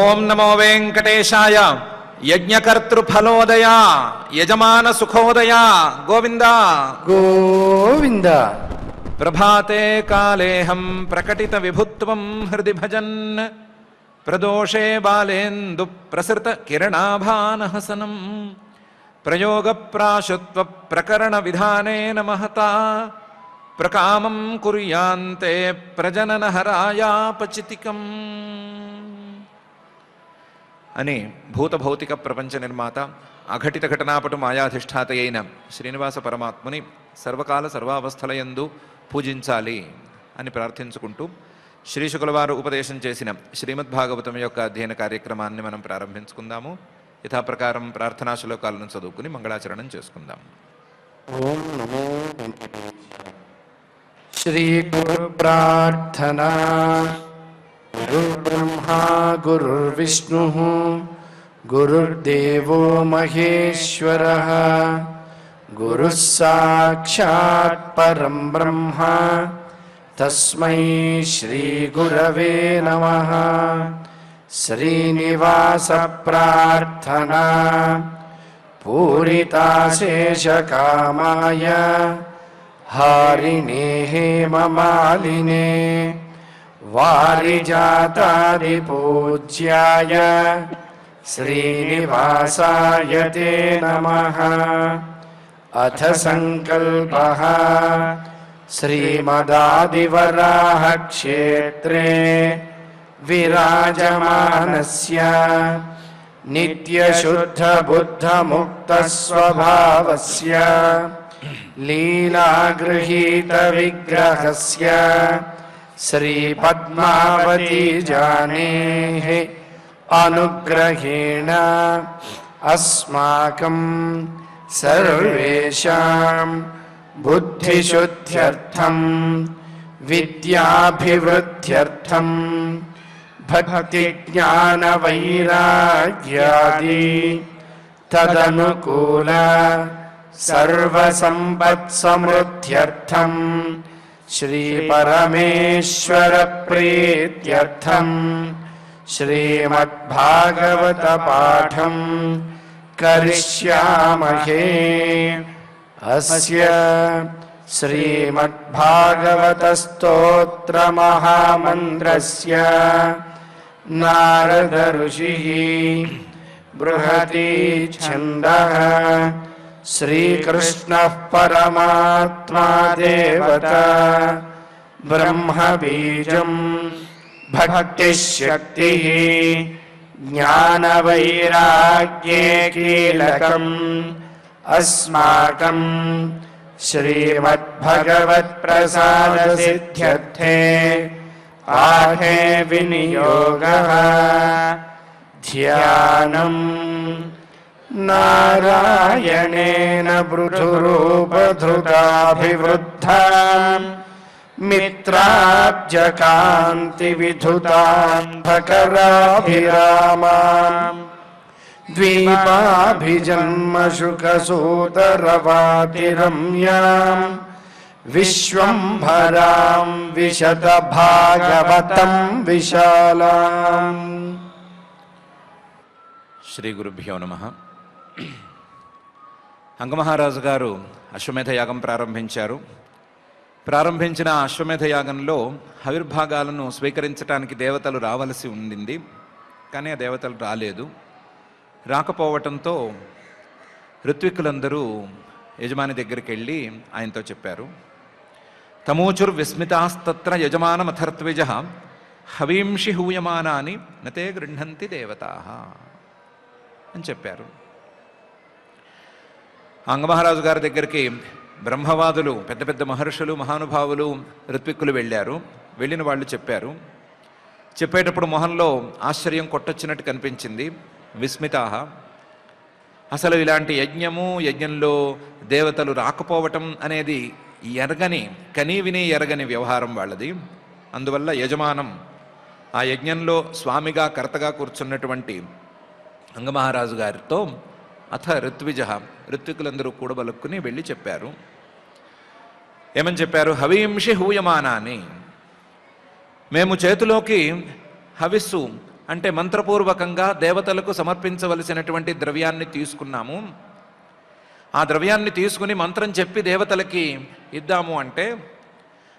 ఓం నమో వెంకటేశాయ. యజ్ఞకర్తృఫలోదయ యజమాన సుఖోదయ గోవింద గోవింద. ప్రభాతే కాళేహం ప్రకటిత విభుత్వం హృది భజన్ ప్రదోషే బాలేందు ప్రసృత కిరణాభానహసనం ప్రయోగ ప్రాశుత్వ ప్రకరణ విధానేన మహతా ప్రకామం కుర్యాంతే ప్రజనన హరాయాపచితికం అని భూతభౌతిక ప్రపంచ నిర్మాత అఘటిత ఘటనాపటు మాయాధిష్ఠాత అయిన శ్రీనివాస పరమాత్ముని సర్వకాల సర్వావస్థలయందు పూజించాలి అని ప్రార్థించుకుంటూ శ్రీశుకుల వారు ఉపదేశం చేసిన శ్రీమద్భాగవతం యొక్క అధ్యయన కార్యక్రమాన్ని మనం ప్రారంభించుకుందాము. యథాప్రకారం ప్రార్థనా శ్లోకాలను చదువుకుని మంగళాచరణం చేసుకుందాం. ఓం నమో వెంకటేశాయ. శ్రీ గురు ప్రార్థనా. గురు బ్రహ్మా గురుర్విష్ణు గురుర్దేవో మహేశ్వరః గురుః సాక్షాత్ పరం బ్రహ్మ తస్మై శ్రీ గురవే నమః. శ్రీనివాస ప్రార్థనా. పూరితాశేషకామాయ హారిణే హేమమాలినే వారిజాతాదిపూజ్యాయ శ్రీనివాసాయ తే నమః. అథ సంకల్పః. శ్రీమదాదివరాహ క్షేత్రే విరాజమానస్య నిత్యశుద్ధబుద్ధముక్తస్వభావస్య లీలాగృహీతవిగ్రహస్య శ్రీపద్మావతీ జానేః అనుగ్రహేణ అస్మాకం సర్వేషాం బుద్ధిశుద్ధ్యర్థం విద్యాభివృద్ధ్యర్థం భక్తిజ్ఞానవైరాగ్యాది తదనుకూల సర్వసంపత్సమృద్ధ్యర్థం శ్రీపరమేశ్వర ప్రీత్యర్థం శ్రీమద్భాగవత పాఠం కరిష్యామహే. అస్య శ్రీమద్భాగవత స్తోత్ర మహామంత్రస్య నారద ఋషిః బృహతి ఛందః శ్రీకృష్ణః పరమాత్మా దేవత బ్రహ్మ బీజం భక్తిశక్తిః జ్ఞానవైరాగ్యే కీలకం అస్మాకం శ్రీమద్భగవత్ప్రసాదసిద్ధ్యర్థే ఆహే వినియోగః. ధ్యానం నారాయణేన పృథురూపధృతాభివృద్ధాం మిత్రాబ్జకాంతివిధుతాంధకరాభిరామాం ద్వీపాభిజన్మశుకసూతరవాతిరమ్యాం విశ్వంభరాం విశతభాగవతం విశాలాం. శ్రీ గురుభ్యో నమః. అంగమహారాజు గారు అశ్వమేధ యాగం ప్రారంభించారు. ప్రారంభించిన అశ్వమేధ యాగంలో ఆవిర్భాగాలను స్వీకరించడానికి దేవతలు రావలసి ఉండింది. కానీ ఆ దేవతలు రాలేదు. రాకపోవటంతో ఋత్విక్కులందరూ యజమాని దగ్గరికి వెళ్ళి ఆయనతో చెప్పారు, తమూచుర్విస్మితాస్తత్ర యజమానమథర్త్విజ హవీంషి హూయమానాని నతే గృహంతి దేవతాః అని చెప్పారు. అంగమహారాజు గారి దగ్గరికి బ్రహ్మవాదులు, పెద్ద పెద్ద మహర్షులు, మహానుభావులు, ఋత్విక్కులు వెళ్ళారు. వెళ్ళిన వాళ్ళు చెప్పారు. చెప్పేటప్పుడు మొహంలో ఆశ్చర్యం కొట్టొచ్చినట్టు కనిపించింది. విస్మితాః, అసలు ఇలాంటి యజ్ఞంలో దేవతలు రాకపోవటం అనేది కనీ విని ఎరగని వ్యవహారం వాళ్ళది. అందువల్ల యజమానం, ఆ యజ్ఞంలో స్వామిగా కర్తగా కూర్చున్నటువంటి అంగమహారాజు గారితో అథ ఋత్విజ, ఋత్వికులందరూ కూడబలుక్కుని వెళ్ళి చెప్పారు. ఏమని చెప్పారు? హవీంషి హూయమానాన్ని, మేము చేతిలోకి హవిస్సు అంటే మంత్రపూర్వకంగా దేవతలకు సమర్పించవలసినటువంటి ద్రవ్యాన్ని తీసుకున్నాము. ఆ ద్రవ్యాన్ని తీసుకుని మంత్రం చెప్పి దేవతలకి ఇద్దాము అంటే,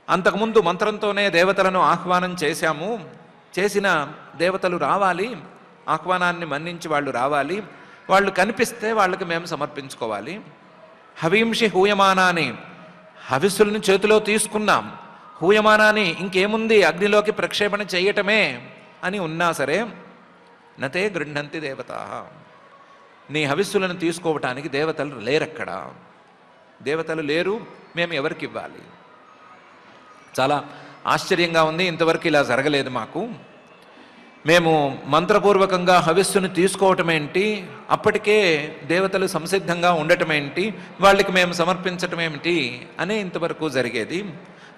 అంతకుముందు మంత్రంతోనే దేవతలను ఆహ్వానం చేశాము. చేసిన దేవతలు రావాలి, ఆహ్వానాన్ని మన్నించి వాళ్ళు రావాలి. వాళ్ళు కనిపిస్తే వాళ్ళకి మేము సమర్పించుకోవాలి. హవీంషి హూయమానాన్ని, హవిస్సులను చేతిలో తీసుకున్నాం. హూయమానాన్ని ఇంకేముంది, అగ్నిలోకి ప్రక్షేపణ చేయటమే అని ఉన్నా సరే, నతే గృహంతి దేవతా, నీ హవిస్సులను తీసుకోవటానికి దేవతలు లేరక్కడ. దేవతలు లేరు, మేము ఎవరికి ఇవ్వాలి? చాలా ఆశ్చర్యంగా ఉంది. ఇంతవరకు ఇలా జరగలేదు మాకు. మేము మంత్రపూర్వకంగా హవిస్సును తీసుకోవటం ఏంటి, అప్పటికే దేవతలు సంసిద్ధంగా ఉండటం ఏంటి, వాళ్ళకి మేము సమర్పించటం ఏమిటి అనే ఇంతవరకు జరిగేది.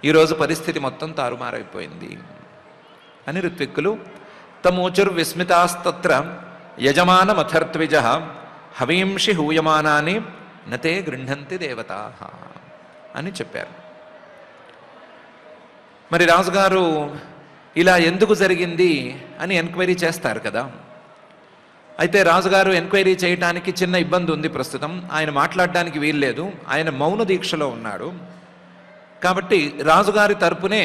ఈరోజు పరిస్థితి మొత్తం తారుమారైపోయింది అని ఋత్విక్కులు తమోచుర్విస్మితాస్తత్ర యజమానమథర్త్విజ హవీంషి హూయమానాన్ని నతే గృహంతి దేవతా అని చెప్పారు. మరి రాజుగారు ఇలా ఎందుకు జరిగింది అని ఎంక్వైరీ చేస్తారు కదా. అయితే రాజుగారు ఎంక్వైరీ చేయటానికి చిన్న ఇబ్బంది ఉంది. ప్రస్తుతం ఆయన మాట్లాడడానికి వీల్లేదు, ఆయన మౌన దీక్షలో ఉన్నాడు. కాబట్టి రాజుగారి తరపునే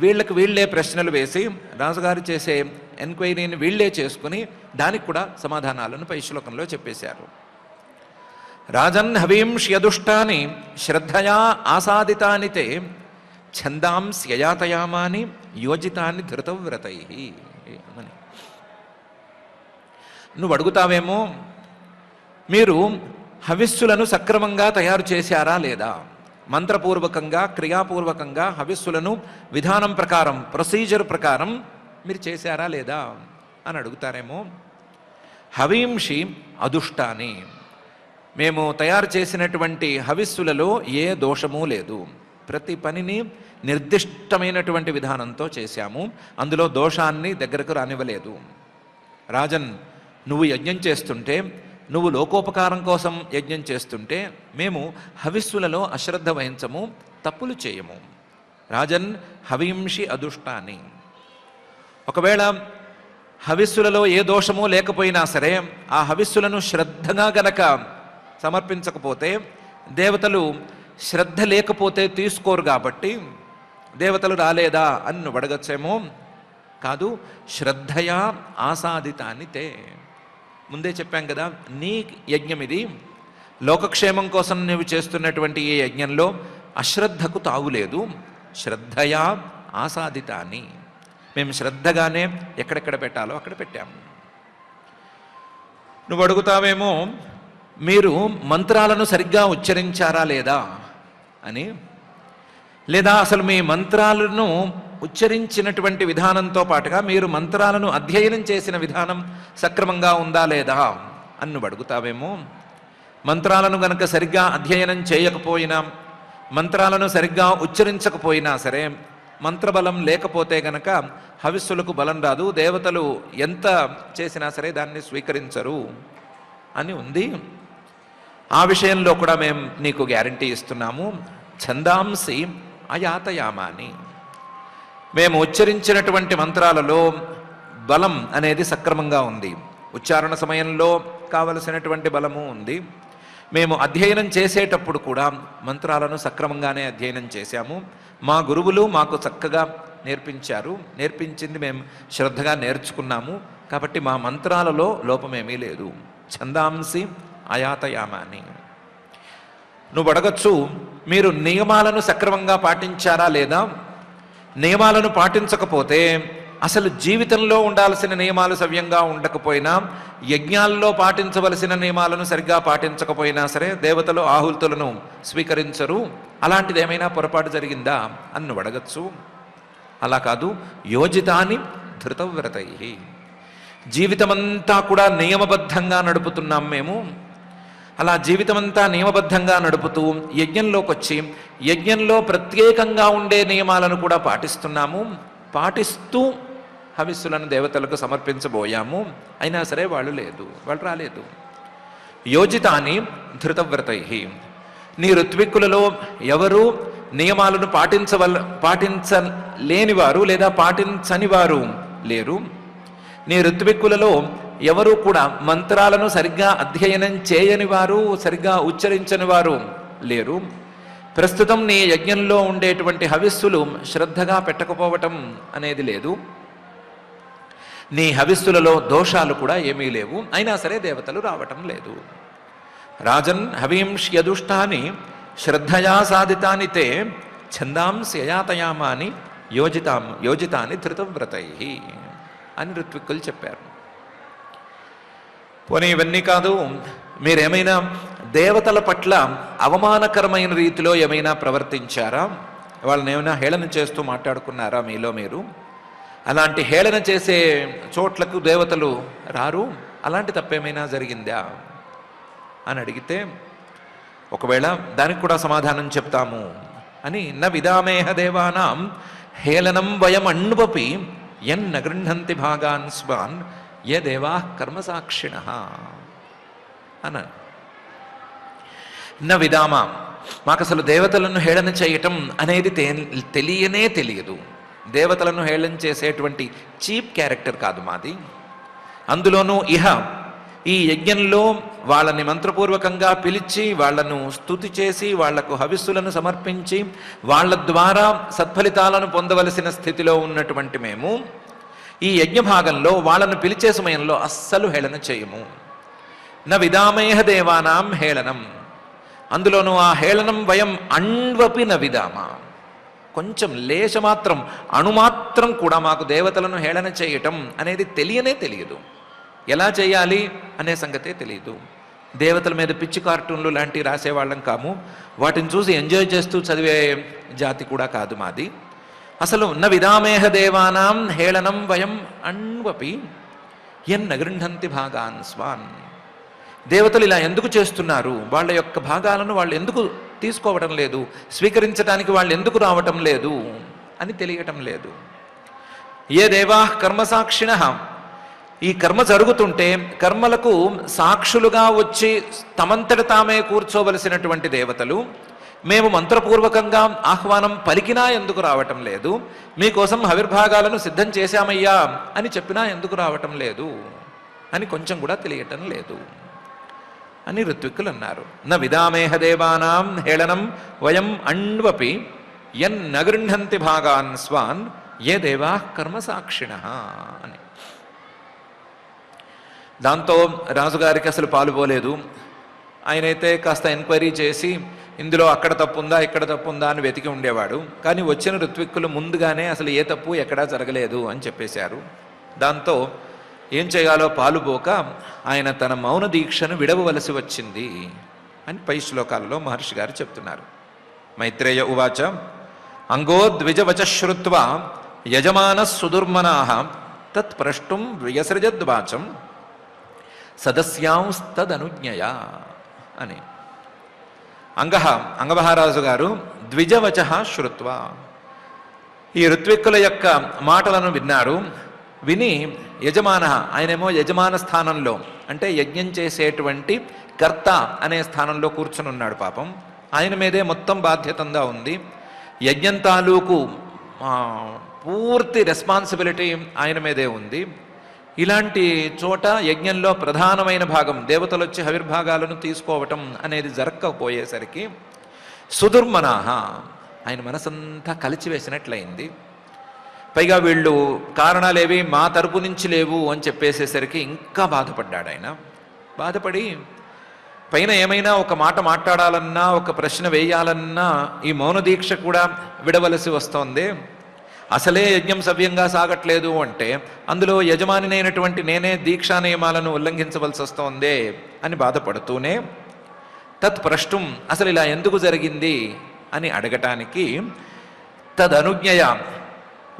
వీళ్ళకి వీళ్ళే ప్రశ్నలు వేసి రాజుగారు చేసే ఎంక్వైరీని వీళ్ళే చేసుకుని దానికి కూడా సమాధానాలను పై శ్లోకంలో చెప్పేశారు. రాజన్ హవీంష్యదుష్టాని శ్రద్ధయా ఆసాదితాని తే ఛందాంస్యయాతయామాని యోజితాన్ని ధృతవ్రతై అని. నువ్వు అడుగుతావేమో, మీరు హవిస్సులను సక్రమంగా తయారు చేశారా లేదా, మంత్రపూర్వకంగా క్రియాపూర్వకంగా హవిస్సులను విధానం ప్రకారం ప్రొసీజర్ ప్రకారం మీరు చేశారా లేదా అని అడుగుతారేమో. హవీంషి అదుష్టాని, మేము తయారు చేసినటువంటి హవిస్సులలో ఏ దోషమూ లేదు. ప్రతి పనిని నిర్దిష్టమైనటువంటి విధానంతో చేశాము, అందులో దోషాన్ని దగ్గరకు రానివ్వలేదు. రాజన్, నువ్వు యజ్ఞం చేస్తుంటే, నువ్వు లోకోపకారం కోసం యజ్ఞం చేస్తుంటే మేము హవిస్సులలో అశ్రద్ధ వహించము, తప్పులు చేయము. రాజన్ హవీంషి అదుష్టాని, ఒకవేళ హవిస్సులలో ఏ దోషమూ లేకపోయినా సరే ఆ హవిస్సులను శ్రద్ధగా గనక సమర్పించకపోతే, దేవతలు శ్రద్ధ లేకపోతే తీసుకోరు కాబట్టి దేవతలు రాలేదా అని నువ్వు అడగచ్చేమో. కాదు, శ్రద్ధయా ఆసాదితాని తే, ముందే చెప్పాం కదా, నీ యజ్ఞం ఇది, లోకక్షేమం కోసం నువ్వు చేస్తున్నటువంటి ఈ యజ్ఞంలో అశ్రద్ధకు తావులేదు. శ్రద్ధయా ఆసాదితాని, మేము శ్రద్ధగానే ఎక్కడెక్కడ పెట్టాలో అక్కడ పెట్టాము. నువ్వు అడుగుతావేమో, మీరు మంత్రాలను సరిగ్గా ఉచ్చరించారా లేదా అని, లేదా అసలు మీ మంత్రాలను ఉచ్చరించినటువంటి విధానంతో పాటుగా మీరు మంత్రాలను అధ్యయనం చేసిన విధానం సక్రమంగా ఉందా లేదా అని నువ్వు అడుగుతావేమో. మంత్రాలను గనక సరిగ్గా అధ్యయనం చేయకపోయినా, మంత్రాలను సరిగ్గా ఉచ్చరించకపోయినా సరే, మంత్రబలం లేకపోతే గనక హవిస్సులకు బలం రాదు, దేవతలు ఎంత చేసినా సరే దాన్ని స్వీకరించరు అని ఉంది. ఆ విషయంలో కూడా మేము నీకు గ్యారంటీ ఇస్తున్నాము. ఛందాంసి అయాతయామాని, మేము ఉచ్చరించినటువంటి మంత్రాలలో బలం అనేది సక్రమంగా ఉంది, ఉచ్చారణ సమయంలో కావలసినటువంటి బలము ఉంది. మేము అధ్యయనం చేసేటప్పుడు కూడా మంత్రాలను సక్రమంగానే అధ్యయనం చేశాము. మా గురువులు మాకు చక్కగా నేర్పించారు, నేర్పించింది మేము శ్రద్ధగా నేర్చుకున్నాము. కాబట్టి మా మంత్రాలలో లోపమేమీ లేదు. ఛందాంసి అయాతయామాని. నువ్వు అడగచ్చు, మీరు నియమాలను సక్రమంగా పాటించారా లేదా. నియమాలను పాటించకపోతే, అసలు జీవితంలో ఉండాల్సిన నియమాలు సవ్యంగా ఉండకపోయినా, యజ్ఞాల్లో పాటించవలసిన నియమాలను సరిగ్గా పాటించకపోయినా సరే దేవతలు ఆహుతులను స్వీకరించరు. అలాంటిది ఏమైనా పొరపాటు జరిగిందా అని నువ్వు అడగచ్చు. అలా కాదు, యోజితాని ధృతవ్రతై, జీవితమంతా కూడా నియమబద్ధంగా నడుపుతున్నాం మేము. అలా జీవితమంతా నియమబద్ధంగా నడుపుతూ యజ్ఞంలోకి వచ్చి యజ్ఞంలో ప్రత్యేకంగా ఉండే నియమాలను కూడా పాటిస్తున్నాము. పాటిస్తూ హవిస్సులను దేవతలకు సమర్పించబోయాము. అయినా సరే వాళ్ళు రాలేదు. యోజితాని ధృతవ్రతై, నీ ఋత్విక్కులలో ఎవరు నియమాలను పాటించలేనివారు లేదా పాటించని వారు లేరు. నీ ఋత్విక్కులలో ఎవరూ కూడా మంత్రాలను సరిగ్గా అధ్యయనం చేయని వారు, సరిగ్గా ఉచ్చరించని వారు లేరు. ప్రస్తుతం నీ యజ్ఞంలో ఉండేటువంటి హవిస్సులు శ్రద్ధగా పెట్టకపోవటం అనేది లేదు. నీ హవిస్సులలో దోషాలు కూడా ఏమీ లేవు. అయినా సరే దేవతలు రావటం లేదు. రాజన్ హవీంష్యదుష్టాని శ్రద్ధయా సాధితాని తే ఛందాంస్యయాతయామాని యోజితాని ధృతవ్రతై అని ఋత్విక్కులు చెప్పారు. పోనీ ఇవన్నీ కాదు, మీరేమైనా దేవతల పట్ల అవమానకరమైన రీతిలో ఏమైనా ప్రవర్తించారా? వాళ్ళని ఏమైనా హేళన చేస్తూ మాట్లాడుకున్నారా మీలో మీరు? అలాంటి హేళన చేసే చోట్లకు దేవతలు రారు. అలాంటి తప్పేమైనా జరిగిందా అని అడిగితే, ఒకవేళ దానికి కూడా సమాధానం చెప్తాము అని, న విదామేహ దేవానాం హేళనం వయం అణ్వపి ఎన్న గృహంతి భాగాన్ స్వాన్ ఏ దేవా కర్మసాక్షిణ అన్నాను. న విదామ, మాకు అసలు దేవతలను హేళన చేయటం అనేది తెలియనే తెలియదు. దేవతలను హేళన చేసేటువంటి చీప్ క్యారెక్టర్ కాదు మాది. అందులోనూ ఈ యజ్ఞంలో వాళ్ళని మంత్రపూర్వకంగా పిలిచి, వాళ్లను స్తుతి చేసి, వాళ్లకు హవిస్సులను సమర్పించి, వాళ్ళ ద్వారా సత్ఫలితాలను పొందవలసిన స్థితిలో ఉన్నటువంటి మేము ఈ యజ్ఞ భాగంలో వాళ్ళను పిలిచే సమయంలో అస్సలు హేళన చేయము. న విదామేహ దేవానాం హేళనం, అందులోనూ ఆ హేళనం వయం అణ్వపి న విదామ, కొంచెం లేశమాత్రం అణుమాత్రం కూడా మాకు దేవతలను హేళన చేయటం అనేది తెలియనే తెలియదు. ఎలా చేయాలి అనే సంగతే తెలియదు. దేవతల మీద పిచ్చి కార్టూన్లు లాంటివి రాసేవాళ్ళం కాము. వాటిని చూసి ఎంజాయ్ చేస్తూ చదివే జాతి కూడా కాదు మాది. అసలు న విదామేహ దేవానాం హేళనం వయం అణ్వపి ఎన్న గృహంతి భాగాన్ స్వాన్, దేవతలు ఇలా ఎందుకు చేస్తున్నారు, వాళ్ళ యొక్క భాగాలను వాళ్ళు ఎందుకు తీసుకోవటం లేదు, స్వీకరించడానికి వాళ్ళు ఎందుకు రావటం లేదు అని తెలియటం లేదు. ఏ దేవా కర్మసాక్షిణ, ఈ కర్మ జరుగుతుంటే కర్మలకు సాక్షులుగా వచ్చి తమంతట తామే కూర్చోవలసినటువంటి దేవతలు మేము మంత్రపూర్వకంగా ఆహ్వానం పలికినా ఎందుకు రావటం లేదు, మీకోసం హవిర్భాగాలను సిద్ధం చేశామయ్యా అని చెప్పినా ఎందుకు రావటం లేదు అని కొంచెం కూడా తెలియటం లేదు అని ఋత్విక్కులు అన్నారు. న విదామేహ దేవానాం హేళనం వయం అణ్వపి ఎన్న గృహంతి భాగాన్ స్వాన్ ఏ దేవా కర్మసాక్షిణ అని. దాంతో రాజుగారికి అసలు పాలుపోలేదు. ఆయనైతే కాస్త ఎంక్వైరీ చేసి ఇందులో అక్కడ తప్పుందా ఇక్కడ తప్పుందా అని వెతికి ఉండేవాడు. కానీ వచ్చిన ఋత్విక్కులు ముందుగానే అసలు ఏ తప్పు ఎక్కడా జరగలేదు అని చెప్పేశారు. దాంతో ఏం చేయాలో పాలుపోక ఆయన తన మౌన దీక్షను విడవవలసి వచ్చింది అని పై శ్లోకాలలో మహర్షి గారు చెప్తున్నారు. మైత్రేయ ఉవాచ అంగో ద్విజవచ శ్రుత్వా యజమాన సుదుర్మనాః తత్ ప్రష్టుం వ్యసృజద్వాచం సదస్యాంస్తదనుజ్ఞయా అని. అంగమహారాజు గారు ద్విజవచ శ్రుత్వా, ఈ ఋత్విక్కుల యొక్క మాటలను విన్నారు. విని యజమాన, ఆయనేమో యజమాన స్థానంలో అంటే యజ్ఞం చేసేటువంటి కర్త అనే స్థానంలో కూర్చుని ఉన్నాడు. పాపం ఆయన మీదే మొత్తం బాధ్యతంగా ఉంది. యజ్ఞం తాలూకు పూర్తి రెస్పాన్సిబిలిటీ ఆయన మీదే ఉంది. ఇలాంటి చోట యజ్ఞంలో ప్రధానమైన భాగం దేవతలు వచ్చి హవిర్భాగాలను తీసుకోవటం అనేది జరగకపోయేసరికి సుదుర్మనాహ, ఆయన మనసంతా కలిచివేసినట్లయింది. పైగా వీళ్ళు కారణాలేవి మా తరపు నుంచి లేవు అని చెప్పేసేసరికి ఇంకా బాధపడ్డాడు ఆయన. బాధపడి పైన ఏమైనా ఒక మాట మాట్లాడాలన్నా, ఒక ప్రశ్న వేయాలన్నా ఈ మౌన దీక్ష కూడా విడవలసి వస్తోంది. అసలే యజ్ఞం సవ్యంగా సాగట్లేదు అంటే అందులో యజమానినైనటువంటి నేనే దీక్షా నియమాలను ఉల్లంఘించవలసి వస్తోందే అని బాధపడుతూనే తత్ ప్రష్టుం, అసలు ఇలా ఎందుకు జరిగింది అని అడగటానికి తదనుజ్ఞయ,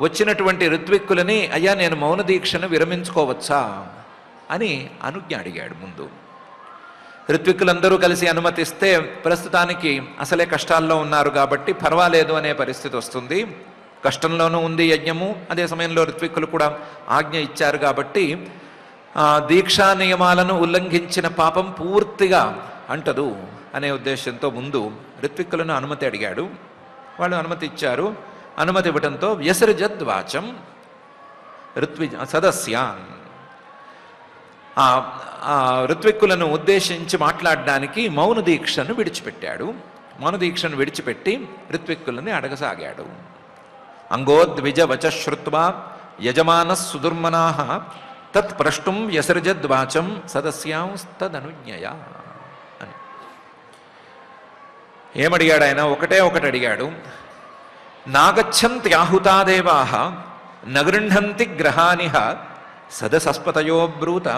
వచ్చినటువంటి ఋత్విక్కులని అయ్యా నేను మౌన దీక్షను విరమించుకోవచ్చా అని అనుజ్ఞ అడిగాడు. ముందు ఋత్విక్కులందరూ కలిసి అనుమతిస్తే ప్రస్తుతానికి అసలే కష్టాల్లో ఉన్నారు కాబట్టి పర్వాలేదు అనే పరిస్థితి వస్తుంది. కష్టంలోనూ ఉంది యజ్ఞము, అదే సమయంలో ఋత్విక్కులు కూడా ఆజ్ఞ ఇచ్చారు కాబట్టి దీక్షా నియమాలను ఉల్లంఘించిన పాపం పూర్తిగా అంటదు అనే ఉద్దేశంతో ముందు ఋత్విక్కులను అనుమతి అడిగాడు. వాళ్ళు అనుమతి ఇచ్చారు. అనుమతి ఇవ్వడంతో వ్యసృజద్వాచం సదస్యాన్, ఆ ఆ ఋత్విక్కులను ఉద్దేశించి మాట్లాడడానికి మౌన దీక్షను విడిచిపెట్టాడు. మౌన దీక్షను విడిచిపెట్టి ఋత్విక్కులని అడగసాగాడు. అంగోద్విజ వచ శ్రుత్వా యజమాన సుదుర్మనా తత్ ప్రష్టుం వ్యసృజద్వాచం సదస్యాంస్తదనుజ్ఞయ అని. ఏమడిగాడు ఆయన? ఒకటే ఒకటి అడిగాడు. నాగచ్చంత్యాహుతాదేవా నగృహంతి గ్రహానిహ సదసస్పతయో బ్రూత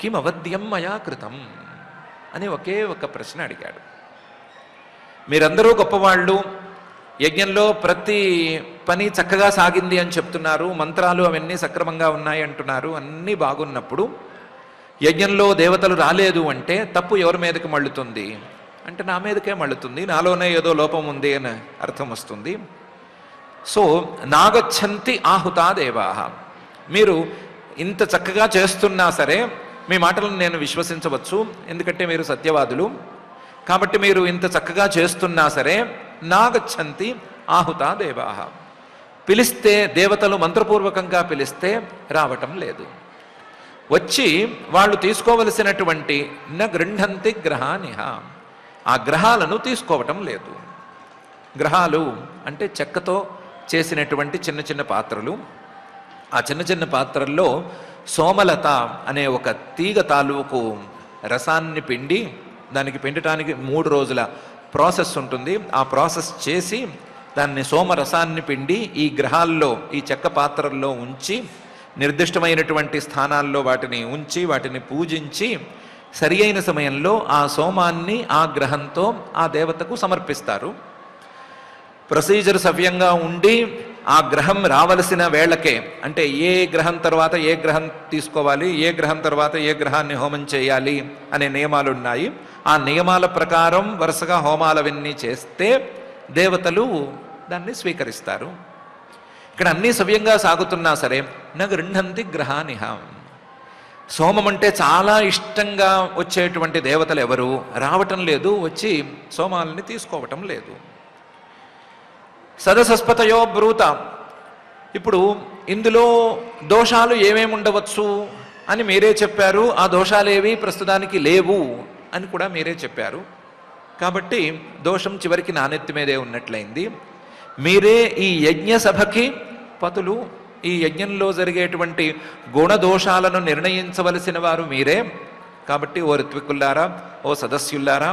కిమవద్యం మయా కృతం అని ఒకే ఒక ప్రశ్న అడిగాడు. మీరందరూ గొప్పవాళ్ళు, యజ్ఞంలో ప్రతి పని చక్కగా సాగింది అని చెప్తున్నారు, మంత్రాలు అవన్నీ సక్రమంగా ఉన్నాయి అంటున్నారు, అన్నీ బాగున్నప్పుడు యజ్ఞంలో దేవతలు రాలేదు అంటే తప్పు ఎవరి మీదకి మళ్ళుతుంది అంటే నా మీదకే మళ్ళుతుంది, నాలోనే ఏదో లోపం ఉంది అని అర్థం వస్తుంది. సో నాగచ్చంతి ఆహుతా దేవాహ, మీరు ఇంత చక్కగా చేస్తున్నా సరే మీ మాటలను నేను విశ్వసించవచ్చు, ఎందుకంటే మీరు సత్యవాదులు కాబట్టి మీరు ఇంత చక్కగా చేస్తున్నా సరే నాగచ్చంతి ఆహుతా దేవాహ, పిలిస్తే దేవతలు మంత్రపూర్వకంగా పిలిస్తే రావటం లేదు, వచ్చి వాళ్ళు తీసుకోవలసినటువంటి న గృహంతి గ్రహానిహ, ఆ గ్రహాలను తీసుకోవటం లేదు. గ్రహాలు అంటే చెక్కతో చేసినటువంటి చిన్న చిన్న పాత్రలు. ఆ చిన్న చిన్న పాత్రల్లో సోమలత అనే ఒక తీగ తాలూకు రసాన్ని పిండి, దానికి పిండటానికి 3 రోజుల ప్రాసెస్ ఉంటుంది. ఆ ప్రాసెస్ చేసి దాన్ని సోమరసాన్ని పిండి ఈ గ్రహాల్లో, ఈ చెక్క పాత్రల్లో ఉంచి నిర్దిష్టమైనటువంటి స్థానాల్లో వాటిని ఉంచి వాటిని పూజించి సరి అయిన సమయంలో ఆ సోమాన్ని ఆ గ్రహంతో ఆ దేవతకు సమర్పిస్తారు. ప్రొసీజర్ సవ్యంగా ఉండి ఆ గ్రహం రావలసిన వేళకే, అంటే ఏ గ్రహం తర్వాత ఏ గ్రహం తీసుకోవాలి, ఏ గ్రహం తర్వాత ఏ గ్రహాన్ని హోమం చేయాలి అనే నియమాలు ఉన్నాయి. ఆ నియమాల ప్రకారం వరుసగా హోమాలవన్నీ చేస్తే దేవతలు దాన్ని స్వీకరిస్తారు. ఇక్కడ అన్నీ సవ్యంగా సాగుతున్నా సరే న గృహంతి గ్రహానిహ, సోమం అంటే చాలా ఇష్టంగా వచ్చేటువంటి దేవతలు ఎవరు రావటం లేదు, వచ్చి సోమాలని తీసుకోవటం లేదు. సదసస్పతయో బ్రూత, ఇప్పుడు ఇందులో దోషాలు ఏమేమి ఉండవచ్చు అని మీరే చెప్పారు, ఆ దోషాలేవి ప్రస్తుతానికి లేవు అని కూడా మీరే చెప్పారు. కాబట్టి దోషం చివరికి నానెత్తి మీదే ఉన్నట్లయింది. మీరే ఈ యజ్ఞ సభకి పతులు, ఈ యజ్ఞంలో జరిగేటువంటి గుణదోషాలను నిర్ణయించవలసిన వారు మీరే. కాబట్టి ఓ ఋత్వికుల్లారా, ఓ సదస్యుల్లారా,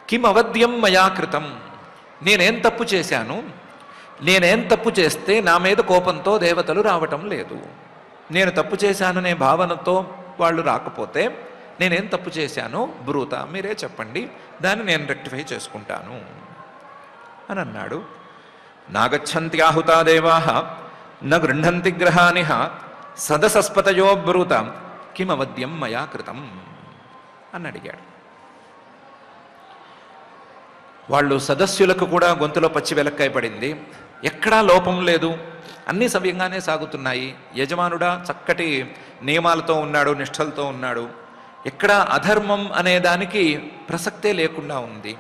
కిం అవద్యం మయా కృతం, నేనేం తప్పు చేశాను, నేనేం తప్పు చేస్తే నా మీద కోపంతో దేవతలు రావటం లేదు, నేను తప్పు చేశాననే భావనతో వాళ్ళు రాకపోతే నేనేం తప్పు చేశాను బ్రూత, మీరే చెప్పండి, దాన్ని నేను రెక్టిఫై చేసుకుంటాను అని అన్నాడు. నాగచ్చంత్యాహుతా దేవాః న గృహంతి గ్రహానిహ సదసస్పతయో బ్రూత కిమవద్యం మయా కృతం అని అడిగాడు. వాళ్ళు సదస్యులకు కూడా గొంతులో పచ్చి వెలక్కాయ పడింది. ఎక్కడా లోపం లేదు, అన్నీ సవ్యంగానే సాగుతున్నాయి. యజమానుడా చక్కటి నియమాలతో ఉన్నాడు, నిష్ఠలతో ఉన్నాడు, ఎక్కడా అధర్మం అనే దానికి ప్రసక్తే లేకుండా ఉంది.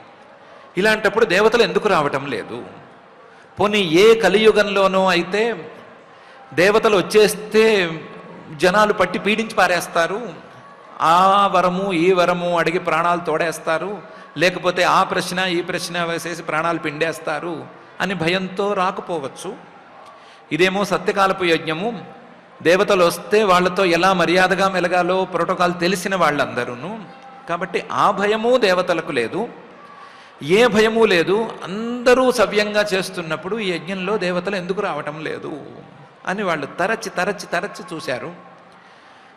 ఇలాంటప్పుడు దేవతలు ఎందుకు రావటం లేదు? పోనీ ఏ కలియుగంలోనూ అయితే దేవతలు వచ్చేస్తే జనాలు పట్టి పీడించి పారేస్తారు, ఆ వరము ఈ వరము అడిగి ప్రాణాలు తోడేస్తారు, లేకపోతే ఆ ప్రశ్న ఈ ప్రశ్న వేసేసి ప్రాణాలు పిండేస్తారు అని భయంతో రాకపోవచ్చు. ఇదేమో సత్యకాలపు యజ్ఞము, దేవతలు వస్తే వాళ్ళతో ఎలా మర్యాదగా మెలగాలో ప్రోటోకాల్ తెలిసిన వాళ్ళందరూ, కాబట్టి ఆ భయము దేవతలకు లేదు, ఏ భయము లేదు. అందరూ సవ్యంగా చేస్తున్నప్పుడు ఈ యజ్ఞంలో దేవతలు ఎందుకు రావటం లేదు అని వాళ్ళు తరచి తరచి తరచి చూశారు.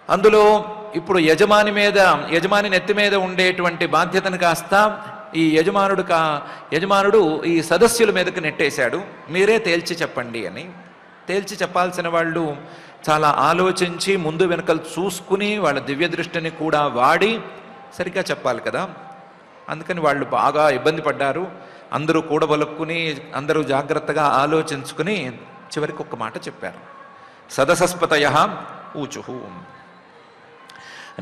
అందులో ఇప్పుడు యజమాని నెత్తి మీద ఉండేటువంటి బాధ్యతను కాస్త ఈ యజమానుడు ఈ సదస్యుల మీదకి నెట్టేశాడు. మీరే తేల్చి చెప్పండి అని. తేల్చి చెప్పాల్సిన వాళ్ళు చాలా ఆలోచించి ముందు వెనకలు చూసుకుని వాళ్ళ దివ్య దృష్టిని కూడా వాడి సరిగ్గా చెప్పాలి కదా. అందుకని వాళ్ళు బాగా ఇబ్బంది పడ్డారు. అందరూ కూడబలుక్కుని అందరూ జాగ్రత్తగా ఆలోచించుకుని చివరికి ఒక్క మాట చెప్పారు. సదసస్పతయః ఊచుః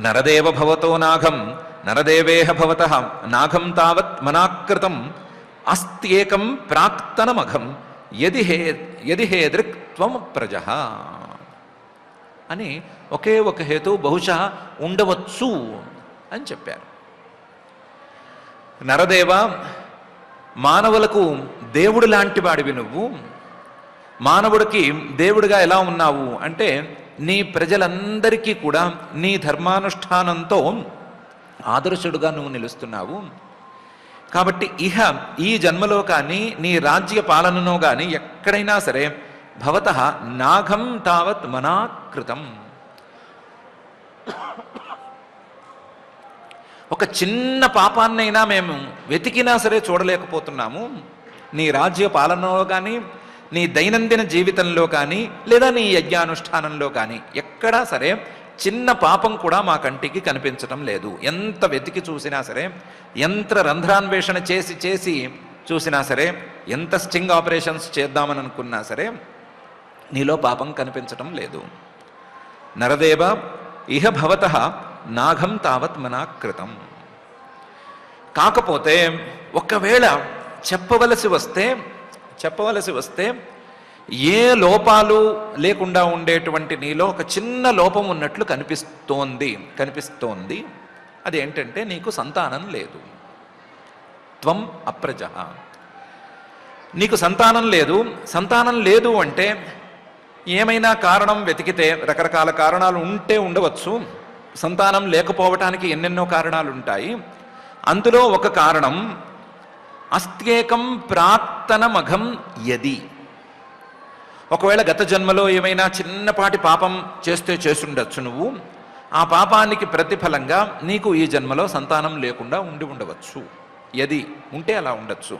నరదేవ భవతో నాగం నరదేవేహ భవతః నాగం తావత్ మనాకృతం అస్త్యేకం ప్రాక్తనమఘం యది హే దృక్ త్వం ప్రజః. అని ఒకే ఒక హేతు బహుశా ఉండవచ్చు అని చెప్పారు. నరదేవ, మానవులకు దేవుడు లాంటి వాడివి నువ్వు. మానవుడికి దేవుడిగా ఎలా ఉన్నావు అంటే నీ ప్రజలందరికీ కూడా నీ ధర్మానుష్ఠానంతో ఆదర్శుడుగా నువ్వు నిలుస్తున్నావు. కాబట్టి ఈ జన్మలో కానీ నీ రాజ్య పాలనలో కానీ ఎక్కడైనా సరే భవతః నాఘం తావత్ మనాకృతం, ఒక చిన్న పాపాన్నైనా మేము వెతికినా సరే చూడలేకపోతున్నాము. నీ రాజ్య పాలనలో కానీ నీ దైనందిన జీవితంలో కానీ లేదా నీ యజ్ఞానుష్ఠానంలో కానీ ఎక్కడా సరే చిన్న పాపం కూడా మా కంటికి కనిపించటం లేదు. ఎంత వెతికి చూసినా సరే, ఎంత రంధ్రాన్వేషణ చేసి చేసి చూసినా సరే, ఎంత స్టింగ్ ఆపరేషన్స్ చేద్దామని అనుకున్నా సరే నీలో పాపం కనిపించటం లేదు. నరదేవ, ఇహ భవతః నాఘం తావత్ మనాకృతం. కాకపోతే ఒకవేళ చెప్పవలసి వస్తే ఏ లోపాలు లేకుండా ఉండేటువంటి నీలో ఒక చిన్న లోపం ఉన్నట్లు కనిపిస్తోంది. అదేంటంటే నీకు సంతానం లేదు. త్వం అప్రజః, నీకు సంతానం లేదు. సంతానం లేదు అంటే ఏమైనా కారణం వెతికితే రకరకాల కారణాలు ఉండవచ్చు. సంతానం లేకపోవటానికి ఎన్నెన్నో కారణాలు ఉంటాయి. అందులో ఒక కారణం అస్త్యేకం ప్రాక్తనమఘం యది. ఒకవేళ గత జన్మలో ఏమైనా చిన్నపాటి పాపం చేసుండొచ్చు నువ్వు. ఆ పాపానికి ప్రతిఫలంగా నీకు ఈ జన్మలో సంతానం లేకుండా ఉండవచ్చు. యది ఉంటే అలా ఉండొచ్చు.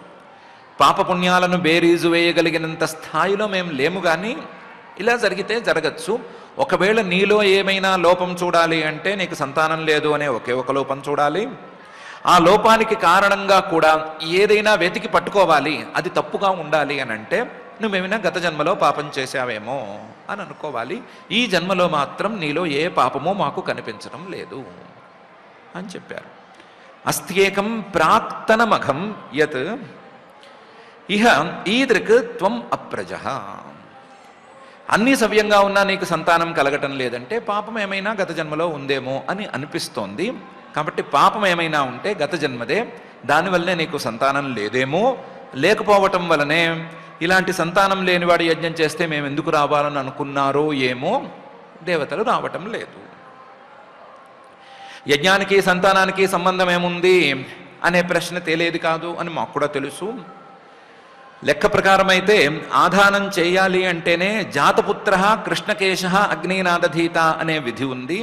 పాపపుణ్యాలను బేరీజు వేయగలిగినంత స్థాయిలో మేము లేము, కానీ ఇలా జరిగితే జరగచ్చు. ఒకవేళ నీలో ఏమైనా లోపం చూడాలి అంటే నీకు సంతానం లేదు అనే ఒకే ఒక లోపం చూడాలి. ఆ లోపానికి కారణంగా కూడా ఏదైనా వెతికి పట్టుకోవాలి, అది తప్పుగా ఉండాలి అని అంటే నువ్వేమైనా గత జన్మలో పాపం చేశావేమో అని అనుకోవాలి. ఈ జన్మలో మాత్రం నీలో ఏ పాపమో మాకు కనిపించడం లేదు అని చెప్పారు. అస్త్యేకం ప్రాక్తనమఘం యత్ ఇహ ఈదృక్ త్వం అప్రజః. అన్నీ సవ్యంగా ఉన్నా నీకు సంతానం కలగటం లేదంటే పాపం ఏమైనా గత జన్మలో ఉందేమో అని అనిపిస్తోంది. కాబట్టి పాపం ఏమైనా ఉంటే గత జన్మదే, దానివల్లనే నీకు సంతానం లేదేమో. లేకపోవటం వలనే ఇలాంటి సంతానం లేనివాడు యజ్ఞం చేస్తే మేము ఎందుకు రావాలని అనుకున్నారో ఏమో దేవతలు రావటం లేదు. యజ్ఞానికి సంతానానికి సంబంధం ఏముంది అనే ప్రశ్న తేలేది కాదు అని మాకు కూడా తెలుసు. లెక్క ప్రకారం అయితే ఆధానం చేయాలి అంటేనే జాతపుత్ర కృష్ణకేశ అగ్నినాదధీత అనే విధి ఉంది.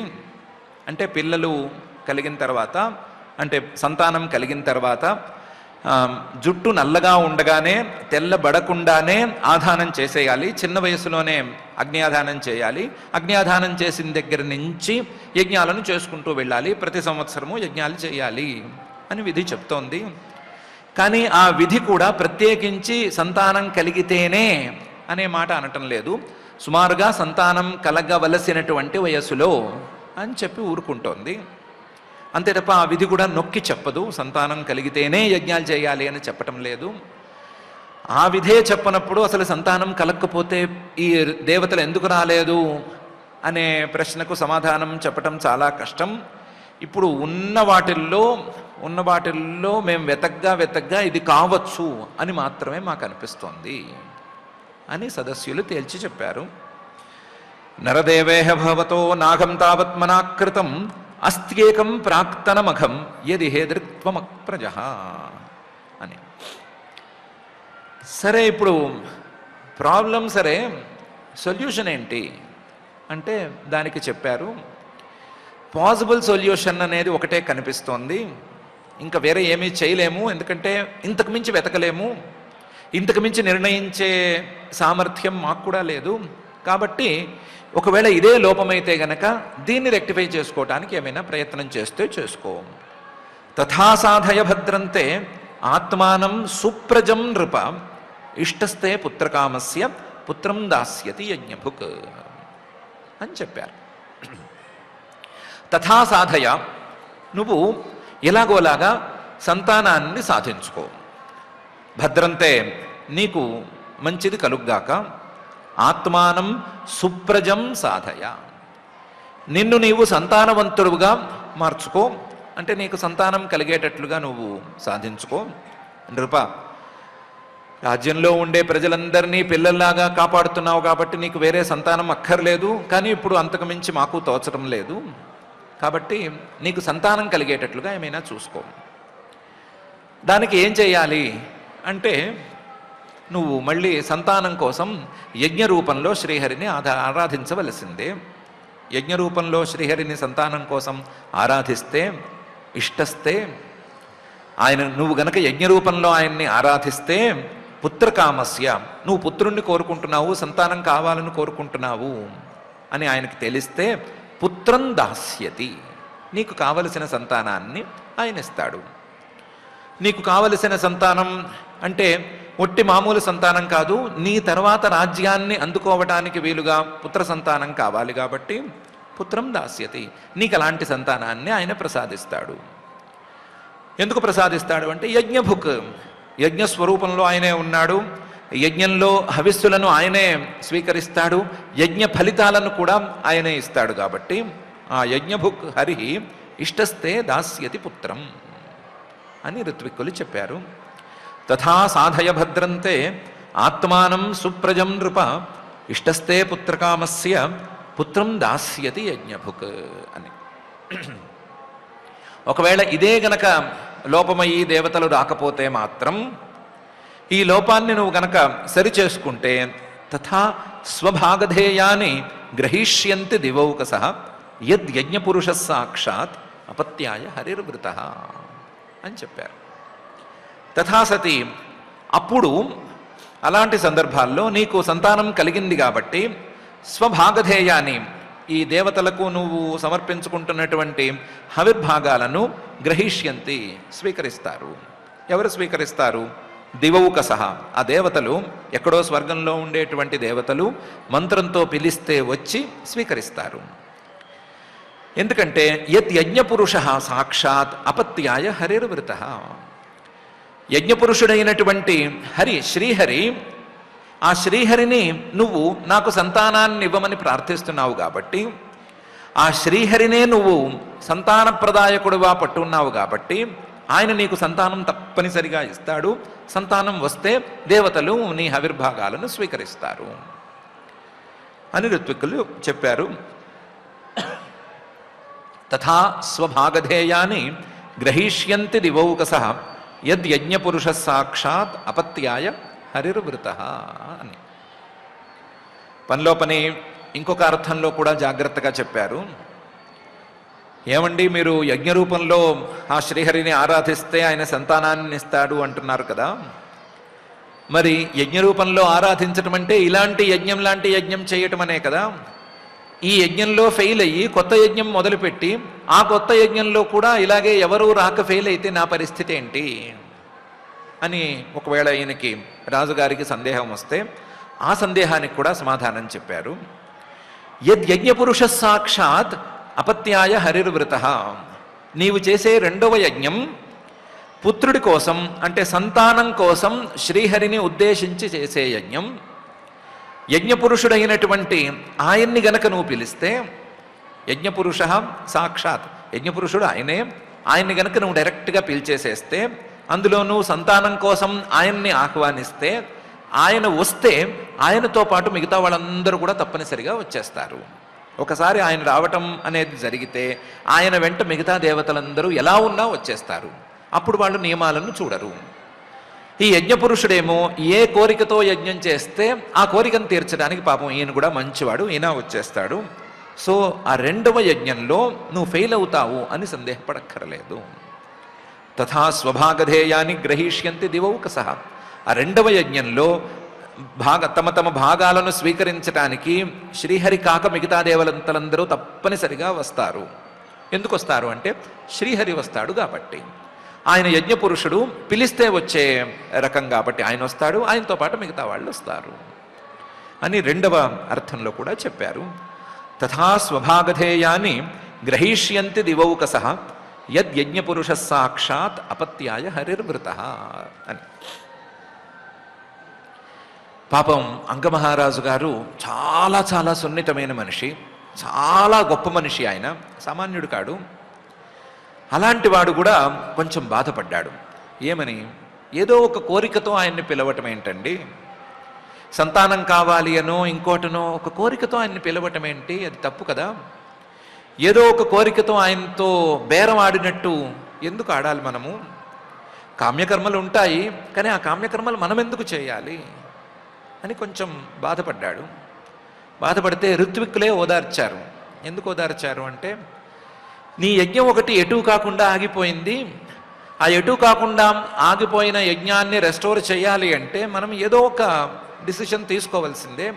అంటే పిల్లలు కలిగిన తర్వాత, అంటే సంతానం కలిగిన తర్వాత జుట్టు నల్లగా ఉండగానే తెల్లబడకుండానే ఆధానం చేసేయాలి. చిన్న వయసులోనే అగ్నియాధానం చేయాలి. అగ్నియాధానం చేసిన దగ్గర నుంచి యజ్ఞాలను చేసుకుంటూ వెళ్ళాలి. ప్రతి సంవత్సరము యజ్ఞాలు చేయాలి అని విధి చెప్తోంది. కానీ ఆ విధి కూడా ప్రత్యేకించి సంతానం కలిగితేనే అనే మాట అనటం లేదు. సుమారుగా సంతానం కలగవలసినటువంటి వయస్సులో అని చెప్పి ఊరుకుంటోంది. అంతే తప్ప ఆ విధి కూడా నొక్కి చెప్పదు. సంతానం కలిగితేనే యజ్ఞాలు చేయాలి అని చెప్పటం లేదు. ఆ విధే చెప్పనప్పుడు అసలు సంతానం కలగకపోతే ఈ దేవతలు ఎందుకు రాలేదు అనే ప్రశ్నకు సమాధానం చెప్పటం చాలా కష్టం. ఇప్పుడు ఉన్న వాటిల్లో మేము వెతగ్గా ఇది కావచ్చు అని మాత్రమే మాకు అనిపిస్తోంది అని సదస్యులు తేల్చి చెప్పారు. నరదేవేహ భవతో నాగం తావత్ మనాకృతం అస్త్యేకం ప్రాక్తనమఘం యది హేదృత్వమప్రజః అని. సరే, ఇప్పుడు ప్రాబ్లం సరే, సొల్యూషన్ ఏంటి అంటే దానికి చెప్పారు పాసిబుల్ సొల్యూషన్ అనేది ఒకటే కనిపిస్తోంది. ఇంకా వేరే ఏమీ చేయలేము, ఎందుకంటే ఇంతకు మించి వెతకలేము, ఇంతకు మించి నిర్ణయించే సామర్థ్యం మాకు కూడా లేదు. కాబట్టి ఒకవేళ ఇదే లోపమైతే గనక దీన్ని రెక్టిఫై చేసుకోవటానికి ఏమైనా ప్రయత్నం చేస్తే చేసుకో. తథా సాధయ భద్రంతే ఆత్మానం సుప్రజం నృప ఇష్టస్తే పుత్రకామస్య పుత్రం దాస్యతి యజ్ఞభుక్ అని చెప్పారు. తథా సాధయ, నువ్వు ఎలాగోలాగా సంతానాన్ని సాధించుకో. భద్రంతే, నీకు మంచిది కలుగ్గాక. ఆత్మానం సుప్రజం సాధయ, నిన్ను నీవు సంతానవంతుడుగా మార్చుకో, అంటే నీకు సంతానం కలిగేటట్లుగా నువ్వు సాధించుకో. నృప, రాజ్యంలో ఉండే ప్రజలందరినీ పిల్లల్లాగా కాపాడుతున్నావు కాబట్టి నీకు వేరే సంతానం అక్కర్లేదు, కానీ ఇప్పుడు అంతకు మించి మాకు తోచడం లేదు, కాబట్టి నీకు సంతానం కలిగేటట్లుగా ఏమైనా చూసుకో. దానికి ఏం చేయాలి అంటే నువ్వు మళ్ళీ సంతానం కోసం యజ్ఞ రూపంలో శ్రీహరిని ఆరాధించవలసిందే. యజ్ఞ రూపంలో శ్రీహరిని సంతానం కోసం ఆరాధిస్తే, ఇష్టస్తే, నువ్వు గనక యజ్ఞ రూపంలో ఆయన్ని ఆరాధిస్తే పుత్రకామస్య, నువ్వు పుత్రుణ్ణి కోరుకుంటున్నావు, సంతానం కావాలని కోరుకుంటున్నావు అని ఆయనకి తెలిస్తే పుత్రం దాస్యతి, నీకు కావలసిన సంతానాన్ని ఆయన ఇస్తాడు. నీకు కావలసిన సంతానం అంటే ఒట్టి మామూలు సంతానం కాదు, నీ తర్వాత రాజ్యాన్ని అందుకోవటానికి వీలుగా పుత్ర సంతానం కావాలి కాబట్టి పుత్రం దాస్యతి, నీకు అలాంటి సంతానాన్ని ఆయన ప్రసాదిస్తాడు. ఎందుకు ప్రసాదిస్తాడు అంటే యజ్ఞభుక్, యజ్ఞస్వరూపంలో ఆయనే ఉన్నాడు, యజ్ఞంలో హవిస్సులను ఆయనే స్వీకరిస్తాడు, యజ్ఞ ఫలితాలను కూడా ఆయనే ఇస్తాడు కాబట్టి ఆ యజ్ఞభుక్ హరి ఇష్టస్తే దాస్యతి పుత్రం అని ఋత్విక్కులు చెప్పారు. తథా సాధయ భద్రంతే ఆత్మానం సుప్రజం నృప ఇష్టస్తే పుత్రకామస్య పుత్రం దాస్యతి యజ్ఞభుక్ అని. ఒకవేళ ఇదే గనక లోపమయ్యి దేవతలు రాకపోతే మాత్రం ఈ లోపాన్ని నువ్వు గనక సరిచేసుకుంటే తథా స్వభాగధేయాన్ని గ్రహీష్యంతి దివౌకసః యజ్ఞపురుష సాక్షాత్ అపత్యాయ హరిర్వృత అని చెప్పారు. తథాసతి, అప్పుడు అలాంటి సందర్భాల్లో నీకు సంతానం కలిగింది కాబట్టి స్వభాగధేయాన్ని, ఈ దేవతలకు నువ్వు సమర్పించుకుంటున్నటువంటి హవిర్భాగాలను గ్రహీష్యంతి, స్వీకరిస్తారు. ఎవరు స్వీకరిస్తారు? దివౌకసః, ఆ దేవతలు, ఎక్కడో స్వర్గంలో ఉండేటువంటి దేవతలు మంత్రంతో పిలిస్తే వచ్చి స్వీకరిస్తారు. ఎందుకంటే యజ్ఞపురుష సాక్షాత్ అపత్యాయ హరిర్వృత, యజ్ఞపురుషుడైనటువంటి హరి, శ్రీహరి, ఆ శ్రీహరిని నువ్వు నాకు సంతానాన్ని ఇవ్వమని ప్రార్థిస్తున్నావు కాబట్టి ఆ శ్రీహరినే నువ్వు సంతానప్రదాయకుడుగా పట్టున్నావు కాబట్టి ఆయన నీకు సంతానం తప్పనిసరిగా ఇస్తాడు. సంతానం వస్తే దేవతలు నీ హవిర్భాగాలను స్వీకరిస్తారు అని ఋత్విక్కులు చెప్పారు. తథా స్వభాగధేయాన్ని గ్రహీష్యంతి దివౌకసః యజ్ఞపురుష సాక్షాత్ అపత్యాయ హరిర్వృత అని. పనిలో పని ఇంకొక అర్థంలో కూడా జాగ్రత్తగా చెప్పారు. ఏమండి, మీరు యజ్ఞ రూపంలో ఆ శ్రీహరిని ఆరాధిస్తే ఆయన సంతానాన్ని ఇస్తాడు అంటున్నారు కదా, మరి యజ్ఞ రూపంలో ఆరాధించటం అంటే ఇలాంటి యజ్ఞం లాంటి యజ్ఞం చేయటం అనే కదా. ఈ యజ్ఞంలో ఫెయిల్ అయ్యి కొత్త యజ్ఞం మొదలుపెట్టి ఆ కొత్త యజ్ఞంలో కూడా ఇలాగే ఎవరూ రాక ఫెయిల్ అయితే నా పరిస్థితి ఏంటి అని ఒకవేళ ఈయనకి రాజుగారికి సందేహం వస్తే ఆ సందేహానికి కూడా సమాధానం చెప్పారు. యజ్ఞపురుష సాక్షాత్ అపత్యాయ హరిర్వృత, నీవు చేసే రెండవ యజ్ఞం పుత్రుడి కోసం, అంటే సంతానం కోసం శ్రీహరిని ఉద్దేశించి చేసే యజ్ఞం. యజ్ఞపురుషుడైనటువంటి ఆయన్ని గనక నువ్వు పిలిస్తే, యజ్ఞపురుష సాక్షాత్, యజ్ఞపురుషుడు ఆయనే, ఆయన్ని గనక నువ్వు డైరెక్ట్గా పిలిచేసేస్తే, అందులో నువ్వు సంతానం కోసం ఆయన్ని ఆహ్వానిస్తే, ఆయన వస్తే ఆయనతో పాటు మిగతా వాళ్ళందరూ కూడా తప్పనిసరిగా వచ్చేస్తారు. ఒకసారి ఆయన రావటం అనేది జరిగితే ఆయన వెంట మిగతా దేవతలందరూ ఎలా ఉన్నా వచ్చేస్తారు. అప్పుడు వాళ్ళు నియమాలను చూడరు. ఈ యజ్ఞపురుషుడేమో ఏ కోరికతో యజ్ఞం చేస్తే ఆ కోరికను తీర్చడానికి పాపం ఈయన కూడా మంచివాడు, ఈయన వచ్చేస్తాడు. సో ఆ రెండవ యజ్ఞంలో నువ్వు ఫెయిల్ అవుతావు అని సందేహపడక్కర్లేదు. తథా స్వభాగధేయాన్ని గ్రహీష్యంతి దివౌకసః, ఆ రెండవ యజ్ఞంలో తమ తమ భాగాలను స్వీకరించడానికి శ్రీహరి కాక మిగతా దేవతలందరూ తప్పనిసరిగా వస్తారు. ఎందుకు వస్తారు అంటే శ్రీహరి వస్తాడు కాబట్టి. ఆయన యజ్ఞపురుషుడు, పిలిస్తే వచ్చే రకం కాబట్టి ఆయన వస్తాడు, ఆయనతో పాటు మిగతా వాళ్ళు వస్తారు అని రెండవ అర్థంలో కూడా చెప్పారు. తథా స్వభాగధేయాన్ని గ్రహీష్యంతి దివౌకసః యజ్ఞపురుష సాక్షాత్ అపత్యాయ హరిర్వృత అని. పాపం అంగమహారాజు గారు చాలా చాలా సున్నితమైన మనిషి. చాలా గొప్ప మనిషి ఆయన, సామాన్యుడు కాడు. అలాంటి వాడు కూడా కొంచెం బాధపడ్డాడు. ఏమని? ఏదో ఒక కోరికతో ఆయన్ని పిలవటం ఏంటండి? సంతానం కావాలి అనో ఇంకోటనో ఒక కోరికతో ఆయన్ని పిలవటం ఏంటి? అది తప్పు కదా. ఏదో ఒక కోరికతో ఆయనతో బేరం ఆడినట్టు ఎందుకు ఆడాలి మనము? కామ్యకర్మలు ఉంటాయి, కానీ ఆ కామ్యకర్మలు మనం ఎందుకు చేయాలి అని కొంచెం బాధపడ్డాడు. బాధపడితే ఋత్విక్కులే ఓదార్చారు. ఎందుకు ఓదార్చారు అంటే, నీ యజ్ఞం ఒకటి ఎటు కాకుండా ఆగిపోయింది. ఆ ఎటు కాకుండా ఆగిపోయిన యజ్ఞాన్ని రెస్టోర్ చేయాలి అంటే మనం ఏదో ఒక డిసిషన్ తీసుకోవాల్సిందే.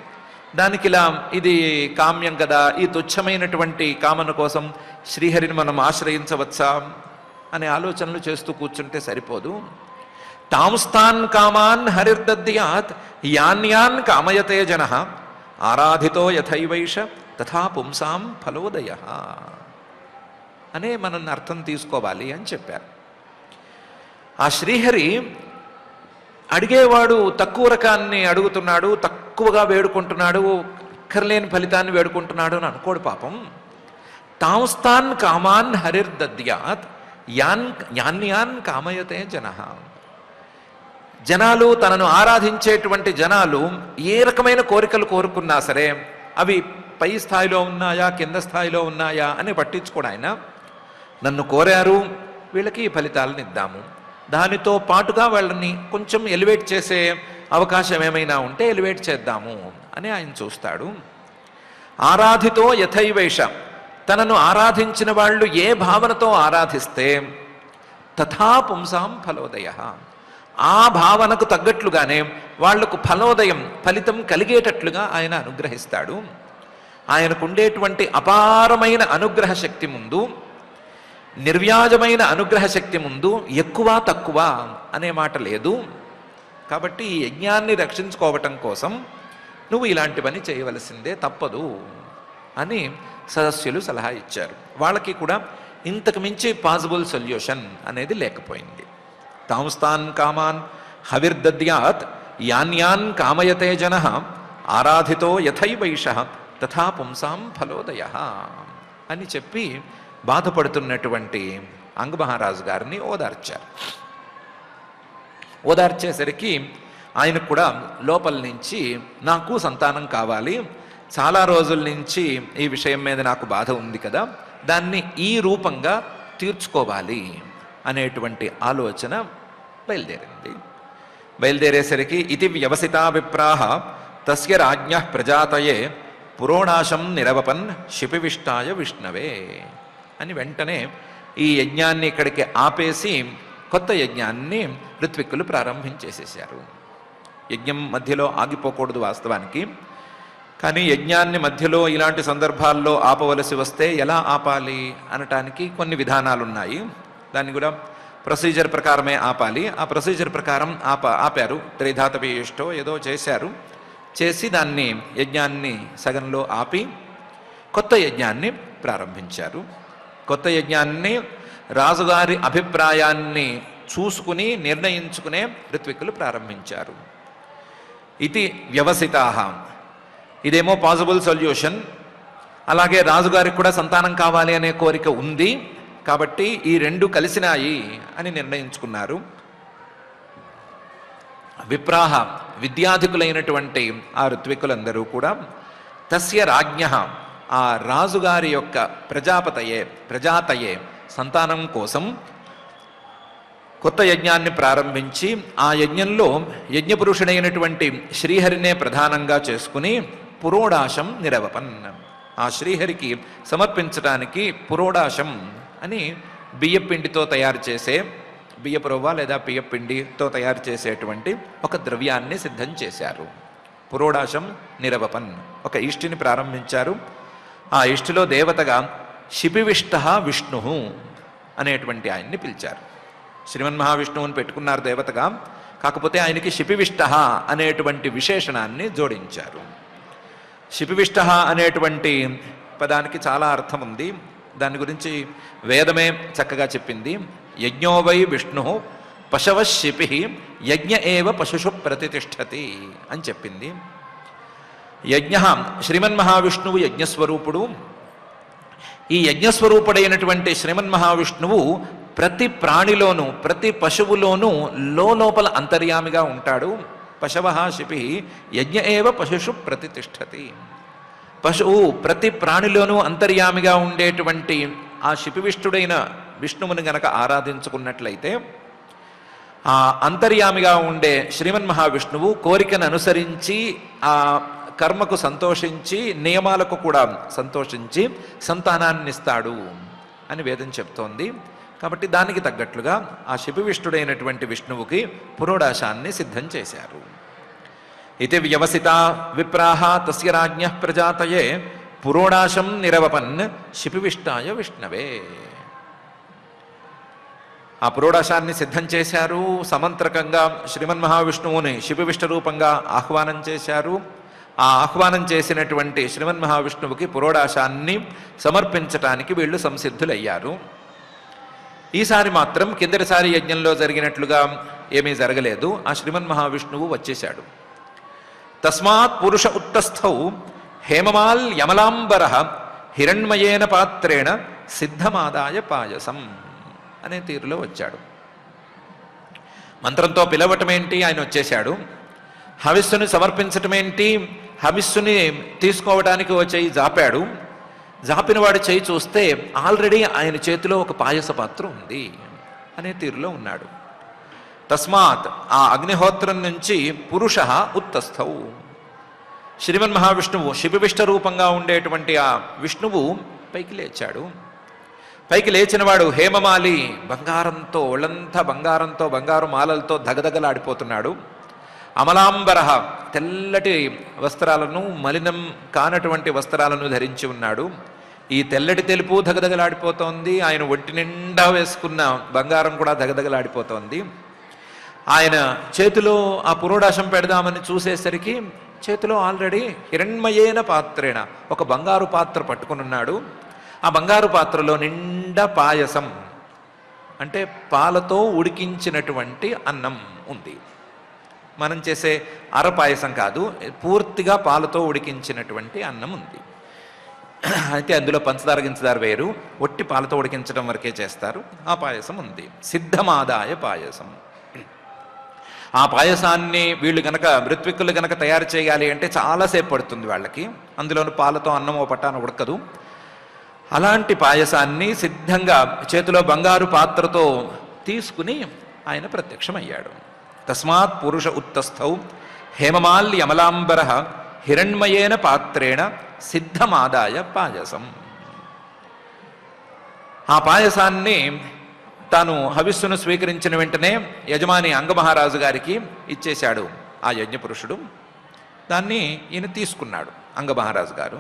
దానికి ఇలా ఇది కామ్యం కదా, ఈ తుచ్చమైనటువంటి కామన కోసం శ్రీహరిని మనం ఆశ్రయించవచ్చా అనే ఆలోచనలు చేస్తూ కూర్చుంటే సరిపోదు. తాంస్తాన్ కామాన్ హరిర్దద్యాత్ యాన్యాన్ కామయతే జన ఆరాధితో యథైవైష తథా పుంసాం ఫలోదయ అనే మనం అర్థం తీసుకోవాలి అని చెప్పారు. ఆ శ్రీహరి అడిగేవాడు తక్కువ రకాన్ని అడుగుతున్నాడు, తక్కువగా వేడుకుంటున్నాడు, అక్కర్లేని ఫలితాన్ని వేడుకుంటున్నాడు అని అనుకోడు పాపం. తాంస్తాన్ కామాన్ హరిర్దద్యాత్ యాన్యాన్ కామయతే జన. జనాలు తనను ఆరాధించేటువంటి జనాలు ఏ రకమైన కోరికలు కోరుకున్నా సరే అవి పై స్థాయిలో ఉన్నాయా కింద స్థాయిలో ఉన్నాయా అని పట్టించుకోడు ఆయన. నన్ను కోరారు, వీళ్ళకి ఈ ఫలితాలను ఇద్దాము, దానితో పాటుగా వాళ్ళని కొంచెం ఎలివేట్ చేసే అవకాశం ఏమైనా ఉంటే ఎలివేట్ చేద్దాము అని ఆయన చూస్తాడు. ఆరాధితో యథైవైష, తనను ఆరాధించిన వాళ్ళు ఏ భావనతో ఆరాధిస్తే తథా పుంసాం ఫలోదయ, ఆ భావనకు తగ్గట్లుగానే వాళ్లకు ఫలోదయం ఫలితం కలిగేటట్లుగా ఆయన అనుగ్రహిస్తాడు. ఆయనకుండేటువంటి అపారమైన అనుగ్రహ శక్తి ముందు, నిర్వ్యాజమైన అనుగ్రహ శక్తి ముందు ఎక్కువ తక్కువ అనే మాట లేదు. కాబట్టి ఈ యజ్ఞాన్ని రక్షించుకోవటం కోసం నువ్వు ఇలాంటి పని చేయవలసిందే, తప్పదు అని సదస్యులు సలహా ఇచ్చారు. వాళ్ళకి కూడా ఇంతకు మించి పాసిబుల్ సొల్యూషన్ అనేది లేకపోయింది. తాంస్తాన్ కామాన్ హవిర్దద్యాత్ యాన్యాన్ కామయతే జన ఆరాధితో యథైవైష తథా పుంసాం ఫలోదయ అని చెప్పి బాధపడుతున్నటువంటి అంగమహారాజు గారిని ఓదార్చారు. ఓదార్చేసరికి ఆయనకు కూడా లోపల నుంచి నాకు సంతానం కావాలి, చాలా రోజుల నుంచి ఈ విషయం మీద నాకు బాధ ఉంది కదా, దాన్ని ఈ రూపంగా తీర్చుకోవాలి అనేటువంటి ఆలోచన బయలుదేరింది. బయలుదేరేసరికి ఇది వ్యవసితా విప్రాహ తస్య రాజ్ఞ ప్రజాతయే పురోణాశం నిరవపన్ శిపివిష్టాయ విష్ణవే అని వెంటనే ఈ యజ్ఞాన్ని ఇక్కడికి ఆపేసి కొత్త యజ్ఞాన్ని ఋత్విక్కులు ప్రారంభించేసేసారు. యజ్ఞం మధ్యలో ఆగిపోకూడదు వాస్తవానికి, కానీ యజ్ఞాన్ని మధ్యలో ఇలాంటి సందర్భాల్లో ఆపవలసి వస్తే ఎలా ఆపాలి అనటానికి కొన్ని విధానాలు ఉన్నాయి. దాన్ని కూడా ప్రొసీజర్ ప్రకారమే ఆపాలి. ఆ ప్రొసీజర్ ప్రకారం ఆపారు. త్రిధాతపీష్టో ఏదో చేశారు. చేసి దాన్ని యజ్ఞాన్ని సగంలో ఆపి కొత్త యజ్ఞాన్ని ప్రారంభించారు. కొత్త యజ్ఞాన్ని రాజుగారి అభిప్రాయాన్ని చూసుకుని నిర్ణయించుకునే ఋత్విక్కులు ప్రారంభించారు. ఇది వ్యవసితాహ, ఇదేమో పాసిబుల్ సొల్యూషన్. అలాగే రాజుగారికి కూడా సంతానం కావాలి అనే కోరిక ఉంది కాబట్టి ఈ రెండు కలిసినాయి అని నిర్ణయించుకున్నారు. విప్రాహ, విద్యాధికులైనటువంటి ఆ ఋత్వికులందరూ కూడా తస్య రాజ్ఞ, ఆ రాజుగారి యొక్క ప్రజాతయే సంతానం కోసం కొత్త యజ్ఞాన్ని ప్రారంభించి ఆ యజ్ఞంలో యజ్ఞపురుషుడైనటువంటి శ్రీహరినే ప్రధానంగా చేసుకుని పురోడాశం నిరవపన్, ఆ శ్రీహరికి సమర్పించడానికి పురోడాశం అని బియ్యపిండితో తయారు చేసే, బియ్యపురవ్వ లేదా బియ్యపిండితో తయారు చేసేటువంటి ఒక ద్రవ్యాన్ని సిద్ధం చేశారు. పురోడాశం నిరవపన్, ఒక ఇష్టిని ప్రారంభించారు. ఆ ఇష్టిలో దేవతగా శిపివిష్ట విష్ణు అనేటువంటి ఆయన్ని పిలిచారు. శ్రీమన్మహావిష్ణువుని పెట్టుకున్నారు దేవతగా, కాకపోతే ఆయనకి శిపివిష్ట అనేటువంటి విశేషణాన్ని జోడించారు. శిపివిష్ట అనేటువంటి పదానికి చాలా అర్థం ఉంది. దాని గురించి వేదమే చక్కగా చెప్పింది. యజ్ఞో వై విష్ణు పశవ శిపి యజ్ఞ ఏవ పశుషు ప్రతిష్టతి అని చెప్పింది. యజ్ఞ శ్రీమన్మహావిష్ణువు యజ్ఞస్వరూపుడు. ఈ యజ్ఞస్వరూపుడైనటువంటి శ్రీమన్మహావిష్ణువు ప్రతి ప్రాణిలోనూ ప్రతి పశువులోనూ లోపల అంతర్యామిగా ఉంటాడు. పశవ శిపి యజ్ఞ ఏవ పశుషు ప్రతిష్టతి. పశువు ప్రతి ప్రాణిలోనూ అంతర్యామిగా ఉండేటువంటి ఆ శిపివిష్టుడైన విష్ణువుని గనక ఆరాధించుకున్నట్లయితే ఆ అంతర్యామిగా ఉండే శ్రీమన్మహావిష్ణువు కోరికను అనుసరించి ఆ కర్మకు సంతోషించి నియమాలకు కూడా సంతోషించి సంతానాన్ని ఇస్తాడు అని వేదం చెప్తోంది. కాబట్టి దానికి తగ్గట్లుగా ఆ శిపివిష్టుడైనటువంటి విష్ణువుకి పురోడాశాన్ని సిద్ధం చేశారు. ఇది వ్యవసిత విప్రాహ తస్య రాజ్ఞ ప్రజాతయే పురోడాశం నిరవపన్ శిపివిష్టాయ విష్ణవే. ఆ పురోడాశాన్ని సిద్ధం చేశారు. సమంత్రకంగా శ్రీమన్మహావిష్ణువుని శిపివిష్ట రూపంగా ఆహ్వానం చేశారు. ఆ ఆహ్వానం చేసినటువంటి శ్రీమన్మహావిష్ణువుకి పురోడాశాన్ని సమర్పించటానికి వీళ్ళు సంసిద్ధులయ్యారు. ఈసారి మాత్రం కిందటిసారి యజ్ఞంలో జరిగినట్లుగా ఏమీ జరగలేదు. ఆ శ్రీమన్మహావిష్ణువు వచ్చేశాడు. తస్మాత్ పురుష ఉత్తస్థౌ హేమమాల్ యమలాంబర హిరణ్మయేన పాత్రేణ సిద్ధమాదాయ పాయసం అనే తీరులో వచ్చాడు. మంత్రంతో పిలవటమేంటి, ఆయన వచ్చేశాడు. హవిస్సుని సమర్పించటమేంటి, హవిస్సుని తీసుకోవడానికి ఓ చెయ్యి జాపాడు. జాపినవాడు చెయ్యి చూస్తే ఆల్రెడీ ఆయన చేతిలో ఒక పాయస పాత్ర ఉంది అనే తీరులో ఉన్నాడు. తస్మాత్ ఆ అగ్నిహోత్రం నుంచి పురుష ఉత్తస్థౌ శ్రీమన్మహావిష్ణువు శిపివిష్ట రూపంగా ఉండేటువంటి ఆ విష్ణువు పైకి లేచాడు. పైకి లేచినవాడు హేమమాలి బంగారంతో ఒళ్ళంతా బంగారంతో బంగారు మాలలతో దగదగలాడిపోతున్నాడు. అమలాంబర తెల్లటి వస్త్రాలను మలినం కానటువంటి వస్త్రాలను ధరించి ఉన్నాడు. ఈ తెల్లటి తెలుపు దగదగలాడిపోతోంది. ఆయన ఒంటి నిండా వేసుకున్న బంగారం కూడా దగదగలాడిపోతోంది. ఆయన చేతిలో ఆ పురోడాశం పెడదామని చూసేసరికి చేతిలో ఆల్రెడీ హిరణ్మయేన పాత్రేణ ఒక బంగారు పాత్ర పట్టుకుని ఉన్నాడు. ఆ బంగారు పాత్రలో నిండా పాయసం అంటే పాలతో ఉడికించినటువంటి అన్నం ఉంది. మనం చేసే అరపాయసం కాదు, పూర్తిగా పాలతో ఉడికించినటువంటి అన్నం ఉంది. అయితే అందులో పంచదార గించదార వేరు, ఒట్టి పాలతో ఉడికించడం వరకే చేస్తారు. ఆ పాయసం ఉంది. సిద్ధమాదాయ పాయసం. ఆ పాయసాన్ని వీళ్ళు గనక ఋత్విక్కులు గనక తయారు చేయాలి అంటే చాలాసేపు పడుతుంది వాళ్ళకి. అందులోని పాలతో అన్నం ఓ పట్టాన ఉడకదు. అలాంటి పాయసాన్ని సిద్ధంగా చేతిలో బంగారు పాత్రతో తీసుకుని ఆయన ప్రత్యక్షమయ్యాడు. తస్మాత్ పురుష ఉత్తస్థౌ హేమమాల్ యమలాంబర హిరణ్మయేన పాత్రేణ సిద్ధమాదాయ పాయసం. ఆ పాయసాన్ని తాను హవిస్సును స్వీకరించిన వెంటనే యజమాని అంగమహారాజు గారికి ఇచ్చేశాడు ఆ యజ్ఞపురుషుడు. దాన్ని ఈయన తీసుకున్నాడు అంగమహారాజు గారు.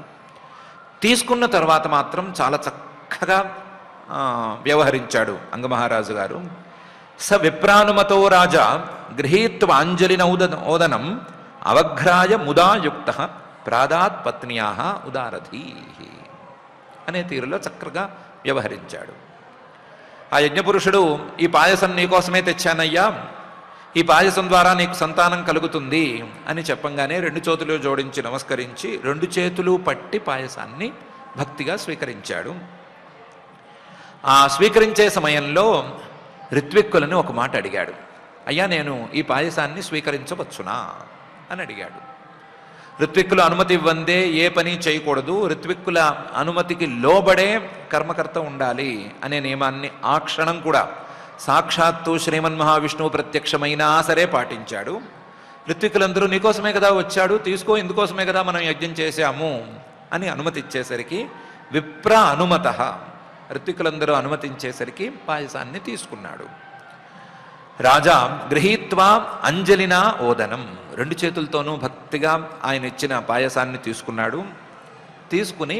తీసుకున్న తర్వాత మాత్రం చాలా చక్కగా వ్యవహరించాడు అంగమహారాజు గారు. స విప్రానుమతో రాజా గృహీత్వాంజలిన ఓదనం అవఘ్రాయ ముదాయుక్త ప్రాదాత్ పత్న్యా ఉదారధీ అనే తీరులో చక్కగా వ్యవహరించాడు. ఆ యజ్ఞపురుషుడు ఈ పాయసం నీకోసమే తెచ్చానయ్యా, ఈ పాయసం ద్వారా నీకు సంతానం కలుగుతుంది అని చెప్పంగానే రెండు చేతులు జోడించి నమస్కరించి రెండు చేతులు పట్టి పాయసాన్ని భక్తిగా స్వీకరించాడు. ఆ స్వీకరించే సమయంలో ఋత్విక్కులను ఒక మాట అడిగాడు. అయ్యా, నేను ఈ పాయసాన్ని స్వీకరించవచ్చునా అని అడిగాడు. ఋత్విక్కుల అనుమతి ఇవ్వందే ఏ పని చేయకూడదు, ఋత్విక్కుల అనుమతికి లోబడే కర్మకర్త ఉండాలి అనే నియమాన్ని ఆ క్షణం కూడా సాక్షాత్తు శ్రీమన్మహావిష్ణువు ప్రత్యక్షమైనా సరే పాటించాడు. ఋత్విక్కులందరూ నీకోసమే కదా వచ్చాడు, తీసుకో, ఇందుకోసమే కదా మనం యజ్ఞం చేశాము అని అనుమతి ఇచ్చేసరికి విప్ర అనుమత, ఋత్విక్కులందరూ అనుమతించేసరికి పాయసాన్ని తీసుకున్నాడు. రాజా గృహీత్వా అంజలినా ఓదనం, రెండు చేతులతోనూ భక్తిగా ఆయన ఇచ్చిన పాయసాన్ని తీసుకున్నాడు. తీసుకుని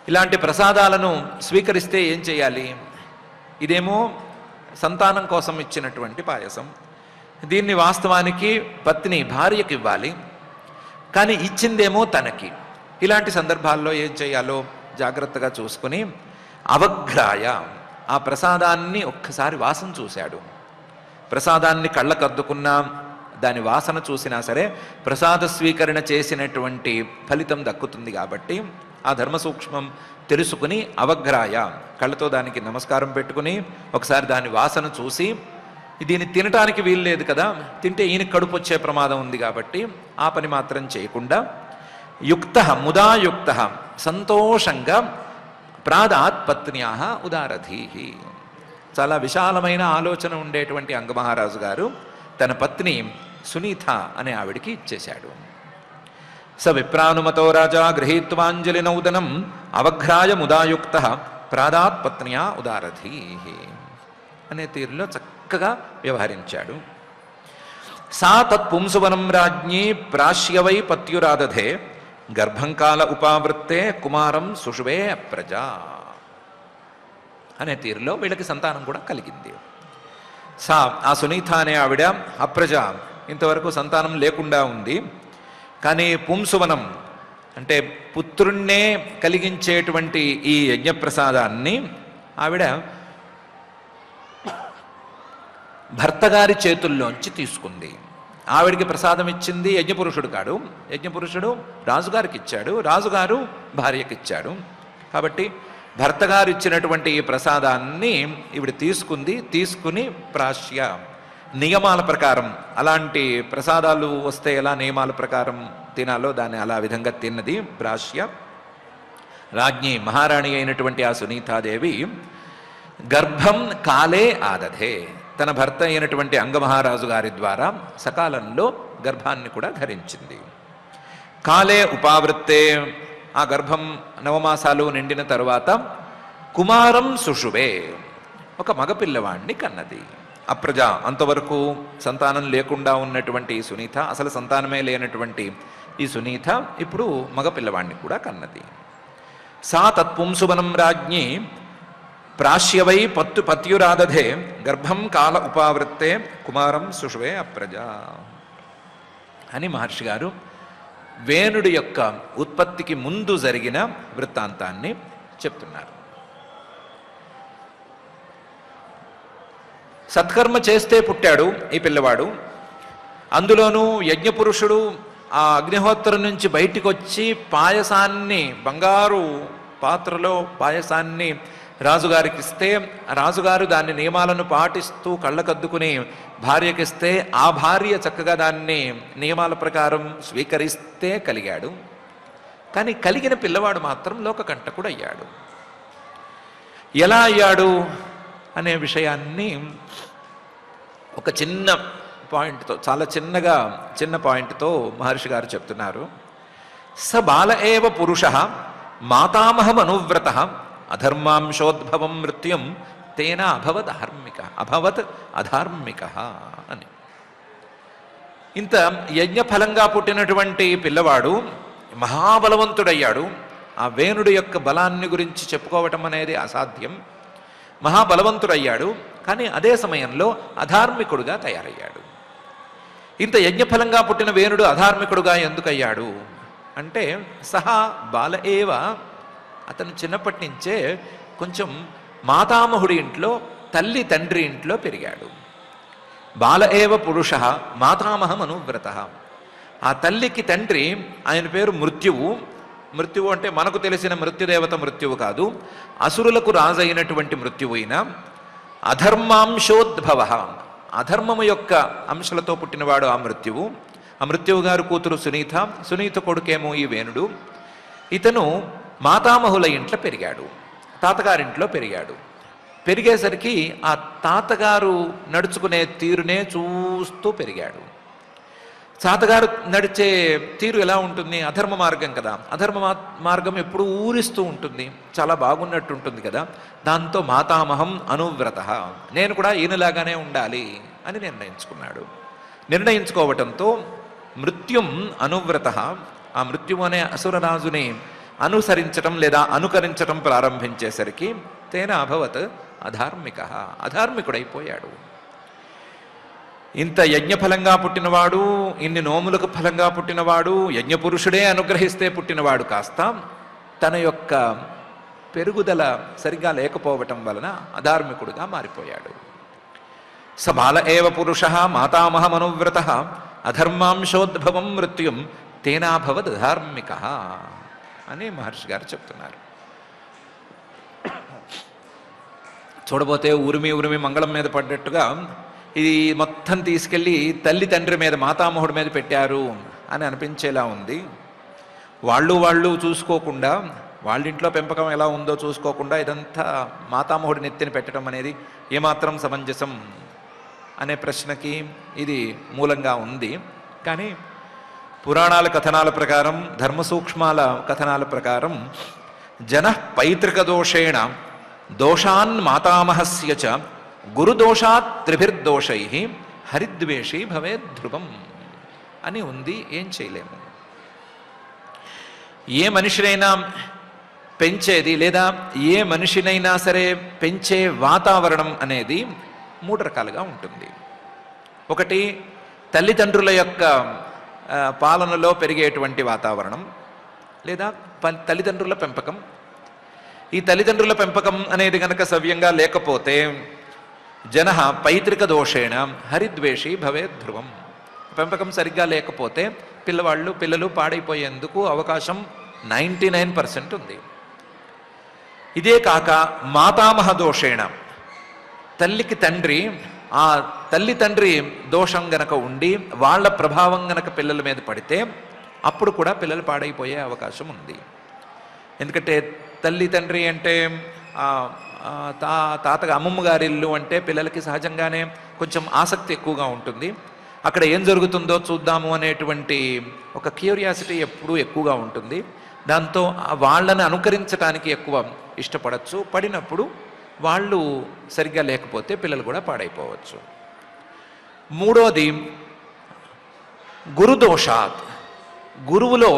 ఇలాంటి ప్రసాదాలను స్వీకరిస్తే ఏం చేయాలి, ఇదేమో సంతానం కోసం ఇచ్చినటువంటి పాయసం, దీన్ని వాస్తవానికి పత్ని భార్యకి ఇవ్వాలి, కానీ ఇచ్చిందేమో తనకి. ఇలాంటి సందర్భాల్లో ఏం చేయాలో జాగ్రత్తగా చూసుకుని అవఘ్రాయ ఆ ప్రసాదాన్ని ఒక్కసారి వాసన చూశాడు. ప్రసాదాన్ని కళ్ళకద్దుకున్నా దాని వాసన చూసినా సరే ప్రసాద స్వీకరణ చేసినటువంటి ఫలితం దక్కుతుంది. కాబట్టి ఆ ధర్మ సూక్ష్మం తెలుసుకుని అవగ్రాయ కళ్ళతో దానికి నమస్కారం పెట్టుకుని ఒకసారి దాని వాసన చూసి దీన్ని తినటానికి వీలు లేదు కదా, తింటే ఈయన కడుపు వచ్చే ప్రమాదం ఉంది కాబట్టి ఆ పని మాత్రం చేయకుండా యుక్త ముదాయుక్త సంతోషంగా ప్రాదాత్ పత్న్యా ఉదారధీ. చాలా విశాలమైన ఆలోచన ఉండేటువంటి అంగమహారాజు గారు తన పత్ని సునీత అనే ఆవిడికి ఇచ్చేశాడు. స విప్రానుమతో రాజా గృహీత్వాంజలి నౌదనం అవఘ్రాయ ముదాయుక్త ప్రాదాత్ పత్న్యా ఉదారధీ అనే తీరులో చక్కగా వ్యవహరించాడు. సా తత్పుంసువనం రాజ్ఞీ ప్రాశ్యవై పత్యురాదధే గర్భంకాల ఉపావృత్తే కుమారం సుషువే అప్రజ అనే తీరులో వీళ్ళకి సంతానం కూడా కలిగింది. ఆ సునీత అనే ఆవిడ అప్రజ, ఇంతవరకు సంతానం లేకుండా ఉంది. కానీ పుంసువనం అంటే పుత్రుణ్ణే కలిగించేటువంటి ఈ యజ్ఞప్రసాదాన్ని ఆవిడ భర్తగారి చేతుల్లోంచి తీసుకుంది. ఆవిడికి ప్రసాదం ఇచ్చింది యజ్ఞపురుషుడు కాడు, యజ్ఞపురుషుడు రాజుగారికి ఇచ్చాడు, రాజుగారు భార్యకి ఇచ్చాడు. కాబట్టి భర్తగారు ఇచ్చినటువంటి ఈ ప్రసాదాన్ని ఈవిడ తీసుకుంది. తీసుకుని ప్రాశ్య నియమాల ప్రకారం, అలాంటి ప్రసాదాలు వస్తే ఎలా నియమాల ప్రకారం తినాలో దాన్ని అలా విధంగా తిన్నది. ప్రాశ్య రాజ్ఞి మహారాణి అయినటువంటి ఆ సునీతాదేవి గర్భం కాలే ఆదధే, తన భర్త అయినటువంటి అంగమహారాజు గారి ద్వారా సకాలంలో గర్భాన్ని కూడా ధరించింది. కాలే ఉపావృత్తే, ఆ గర్భం 9 మాసాలు నిండిన తరువాత కుమారం సుషువే, ఒక మగపిల్లవాణ్ణి కన్నది. అప్రజ, అంతవరకు సంతానం లేకుండా ఉన్నటువంటి సునీత, అసలు సంతానమే లేనటువంటి ఈ సునీత ఇప్పుడు మగపిల్లవాణ్ణి కూడా కన్నది. సా తత్పుంసువనం రాజ్ఞి ప్రాశ్యవై పత్యురాదధే గర్భం కాల ఉపావృత్తే కుమారం సుషువే అప్రజ అని మహర్షి గారు వేణుడి యొక్క ఉత్పత్తికి ముందు జరిగిన వృత్తాంతాన్ని చెప్తున్నారు. సత్కర్మ చేస్తే పుట్టాడు ఈ పిల్లవాడు. అందులోనూ యజ్ఞపురుషుడు ఆ అగ్నిహోత్రం నుంచి బయటికి వచ్చి పాయసాన్ని, బంగారు పాత్రలో పాయసాన్ని రాజుగారికి ఇస్తే, రాజుగారు దాని నియమాలను పాటిస్తూ కళ్ళకద్దుకుని భార్యకిస్తే, ఆ భార్య చక్కగా దాన్ని నియమాల ప్రకారం స్వీకరిస్తే కలిగాడు. కానీ కలిగిన పిల్లవాడు మాత్రం లోకకంటకుడు అయ్యాడు. ఎలా అయ్యాడు అనే విషయాన్ని ఒక చిన్న పాయింట్తో, చాలా చిన్న పాయింట్తో మహర్షి గారు చెప్తున్నారు. స బాల ఏవ పురుష మాతామహం అనువ్రత అధర్మాంశోద్భవం మృత్యుం తేన అభవత్ అధార్మిక అని. ఇంత యజ్ఞఫలంగా పుట్టినటువంటి పిల్లవాడు మహాబలవంతుడయ్యాడు. ఆ వేణుడి యొక్క బలాన్ని గురించి చెప్పుకోవటం అనేది అసాధ్యం. మహాబలవంతుడయ్యాడు, కానీ అదే సమయంలో అధార్మికుడుగా తయారయ్యాడు. ఇంత యజ్ఞఫలంగా పుట్టిన వేణుడు అధార్మికుడుగా ఎందుకయ్యాడు అంటే, సహా బాల ఏవ, అతను చిన్నప్పటి నుంచే కొంచెం మాతామహుడి ఇంట్లో, తల్లి తండ్రి ఇంట్లో పెరిగాడు. బాల ఏవ పురుష మాతామహం అనువ్రత, ఆ తల్లికి తండ్రి, ఆయన పేరు మృత్యువు. మృత్యువు అంటే మనకు తెలిసిన మృత్యుదేవత మృత్యువు కాదు, అసురులకు రాజు అయినటువంటి మృత్యువు అయిన అధర్మాంశోద్భవ, అధర్మము యొక్క అంశలతో పుట్టినవాడు ఆ మృత్యువు. ఆ మృత్యువు గారు కూతురు సునీత, సునీత కొడుకేమో ఈ వేణుడు. ఇతను మాతామహుల ఇంట్లో పెరిగాడు, తాతగారింట్లో పెరిగాడు. పెరిగేసరికి ఆ తాతగారు నడుచుకునే తీరునే చూస్తూ పెరిగాడు. తాతగారు నడిచే తీరు ఎలా ఉంటుంది? అధర్మ మార్గం కదా, అధర్మ మార్గం ఎప్పుడు ఊరిస్తూ ఉంటుంది, చాలా బాగున్నట్టు ఉంటుంది కదా. దాంతో మాతామహం అనువ్రత, నేను కూడా ఈయనలాగానే ఉండాలి అని నిర్ణయించుకున్నాడు. నిర్ణయించుకోవటంతో మృత్యుం అనువ్రత, ఆ మృత్యు అనే అసురరాజుని అనుసరించటం లేదా అనుకరించటం ప్రారంభించేసరికి తేన అభవత్ అధార్మిక, అధార్మికుడైపోయాడు. ఇంత యజ్ఞఫలంగా పుట్టినవాడు, ఇన్ని నోములకు ఫలంగా పుట్టినవాడు, యజ్ఞపురుషుడే అనుగ్రహిస్తే పుట్టినవాడు కాస్త తన యొక్క పెరుగుదల సరిగా లేకపోవటం వలన అధార్మికుడుగా మారిపోయాడు. స బాల ఏవ పురుష మాతామహమనువ్రత అధర్మాంశోద్భవం మృత్యుం తేనాభవద్ ధార్మిక అని మహర్షి గారు చెప్తున్నారు. చూడబోతే ఉరిమి ఉరిమి మంగళం మీద పడ్డట్టుగా ఇది మొత్తం తీసుకెళ్ళి తల్లి తండ్రి మీద, మాతామహుడి మీద పెట్టారు అని అనిపించేలా ఉంది. వాళ్ళు చూసుకోకుండా, వాళ్ళింట్లో పెంపకం ఎలా ఉందో చూసుకోకుండా ఇదంతా మాతామహుడి నెత్తిన పెట్టడం అనేది ఏమాత్రం సమంజసం అనే ప్రశ్నకి ఇది మూలంగా ఉంది. కానీ పురాణాల కథనాల ప్రకారం, ధర్మ సూక్ష్మాల కథనాల ప్రకారం జన పైతృక దోషేణ దోషాన్ మాతామహస్య చ గురుదోషాత్ త్రిభిర్దోషై హరిద్వేషీ భవేద్ ధ్రువం అని ఉంది. ఏం చేయలేము. ఏ మనిషినైనా పెంచేది లేదా ఏ మనిషినైనా సరే పెంచే వాతావరణం అనేది 3 రకాలుగా ఉంటుంది. ఒకటి తల్లిదండ్రుల యొక్క పాలనలో పెరిగేటువంటి వాతావరణం లేదా తల్లిదండ్రుల పెంపకం. ఈ తల్లిదండ్రుల పెంపకం అనేది కనుక సవ్యంగా లేకపోతే జన పైతృక దోషేణ హరిద్వేషి భవేద్ ధ్రువం. పెంపకం సరిగ్గా లేకపోతే పిల్లలు పాడైపోయేందుకు అవకాశం 99% ఉంది. ఇదే కాక మాతామహ దోషేణ, తల్లికి తండ్రి, ఆ తల్లి తండ్రి దోషం గనక ఉండి వాళ్ళ ప్రభావం గనక పిల్లల మీద పడితే అప్పుడు కూడా పిల్లలు పాడైపోయే అవకాశం ఉంది. ఎందుకంటే తల్లి తండ్రి అంటే తాతగా అమ్మమ్మ గారి ఇల్లు అంటే పిల్లలకి సహజంగానే కొంచెం ఆసక్తి ఎక్కువగా ఉంటుంది. అక్కడ ఏం జరుగుతుందో చూద్దాము అనేటువంటి ఒక క్యూరియాసిటీ ఎప్పుడూ ఎక్కువగా ఉంటుంది. దాంతో వాళ్ళని అనుకరించడానికి ఎక్కువ ఇష్టపడచ్చు. పడినప్పుడు వాళ్ళు సరిగ్గా లేకపోతే పిల్లలు కూడా పాడైపోవచ్చు. మూడోది గురుదోషాత్, గురువులో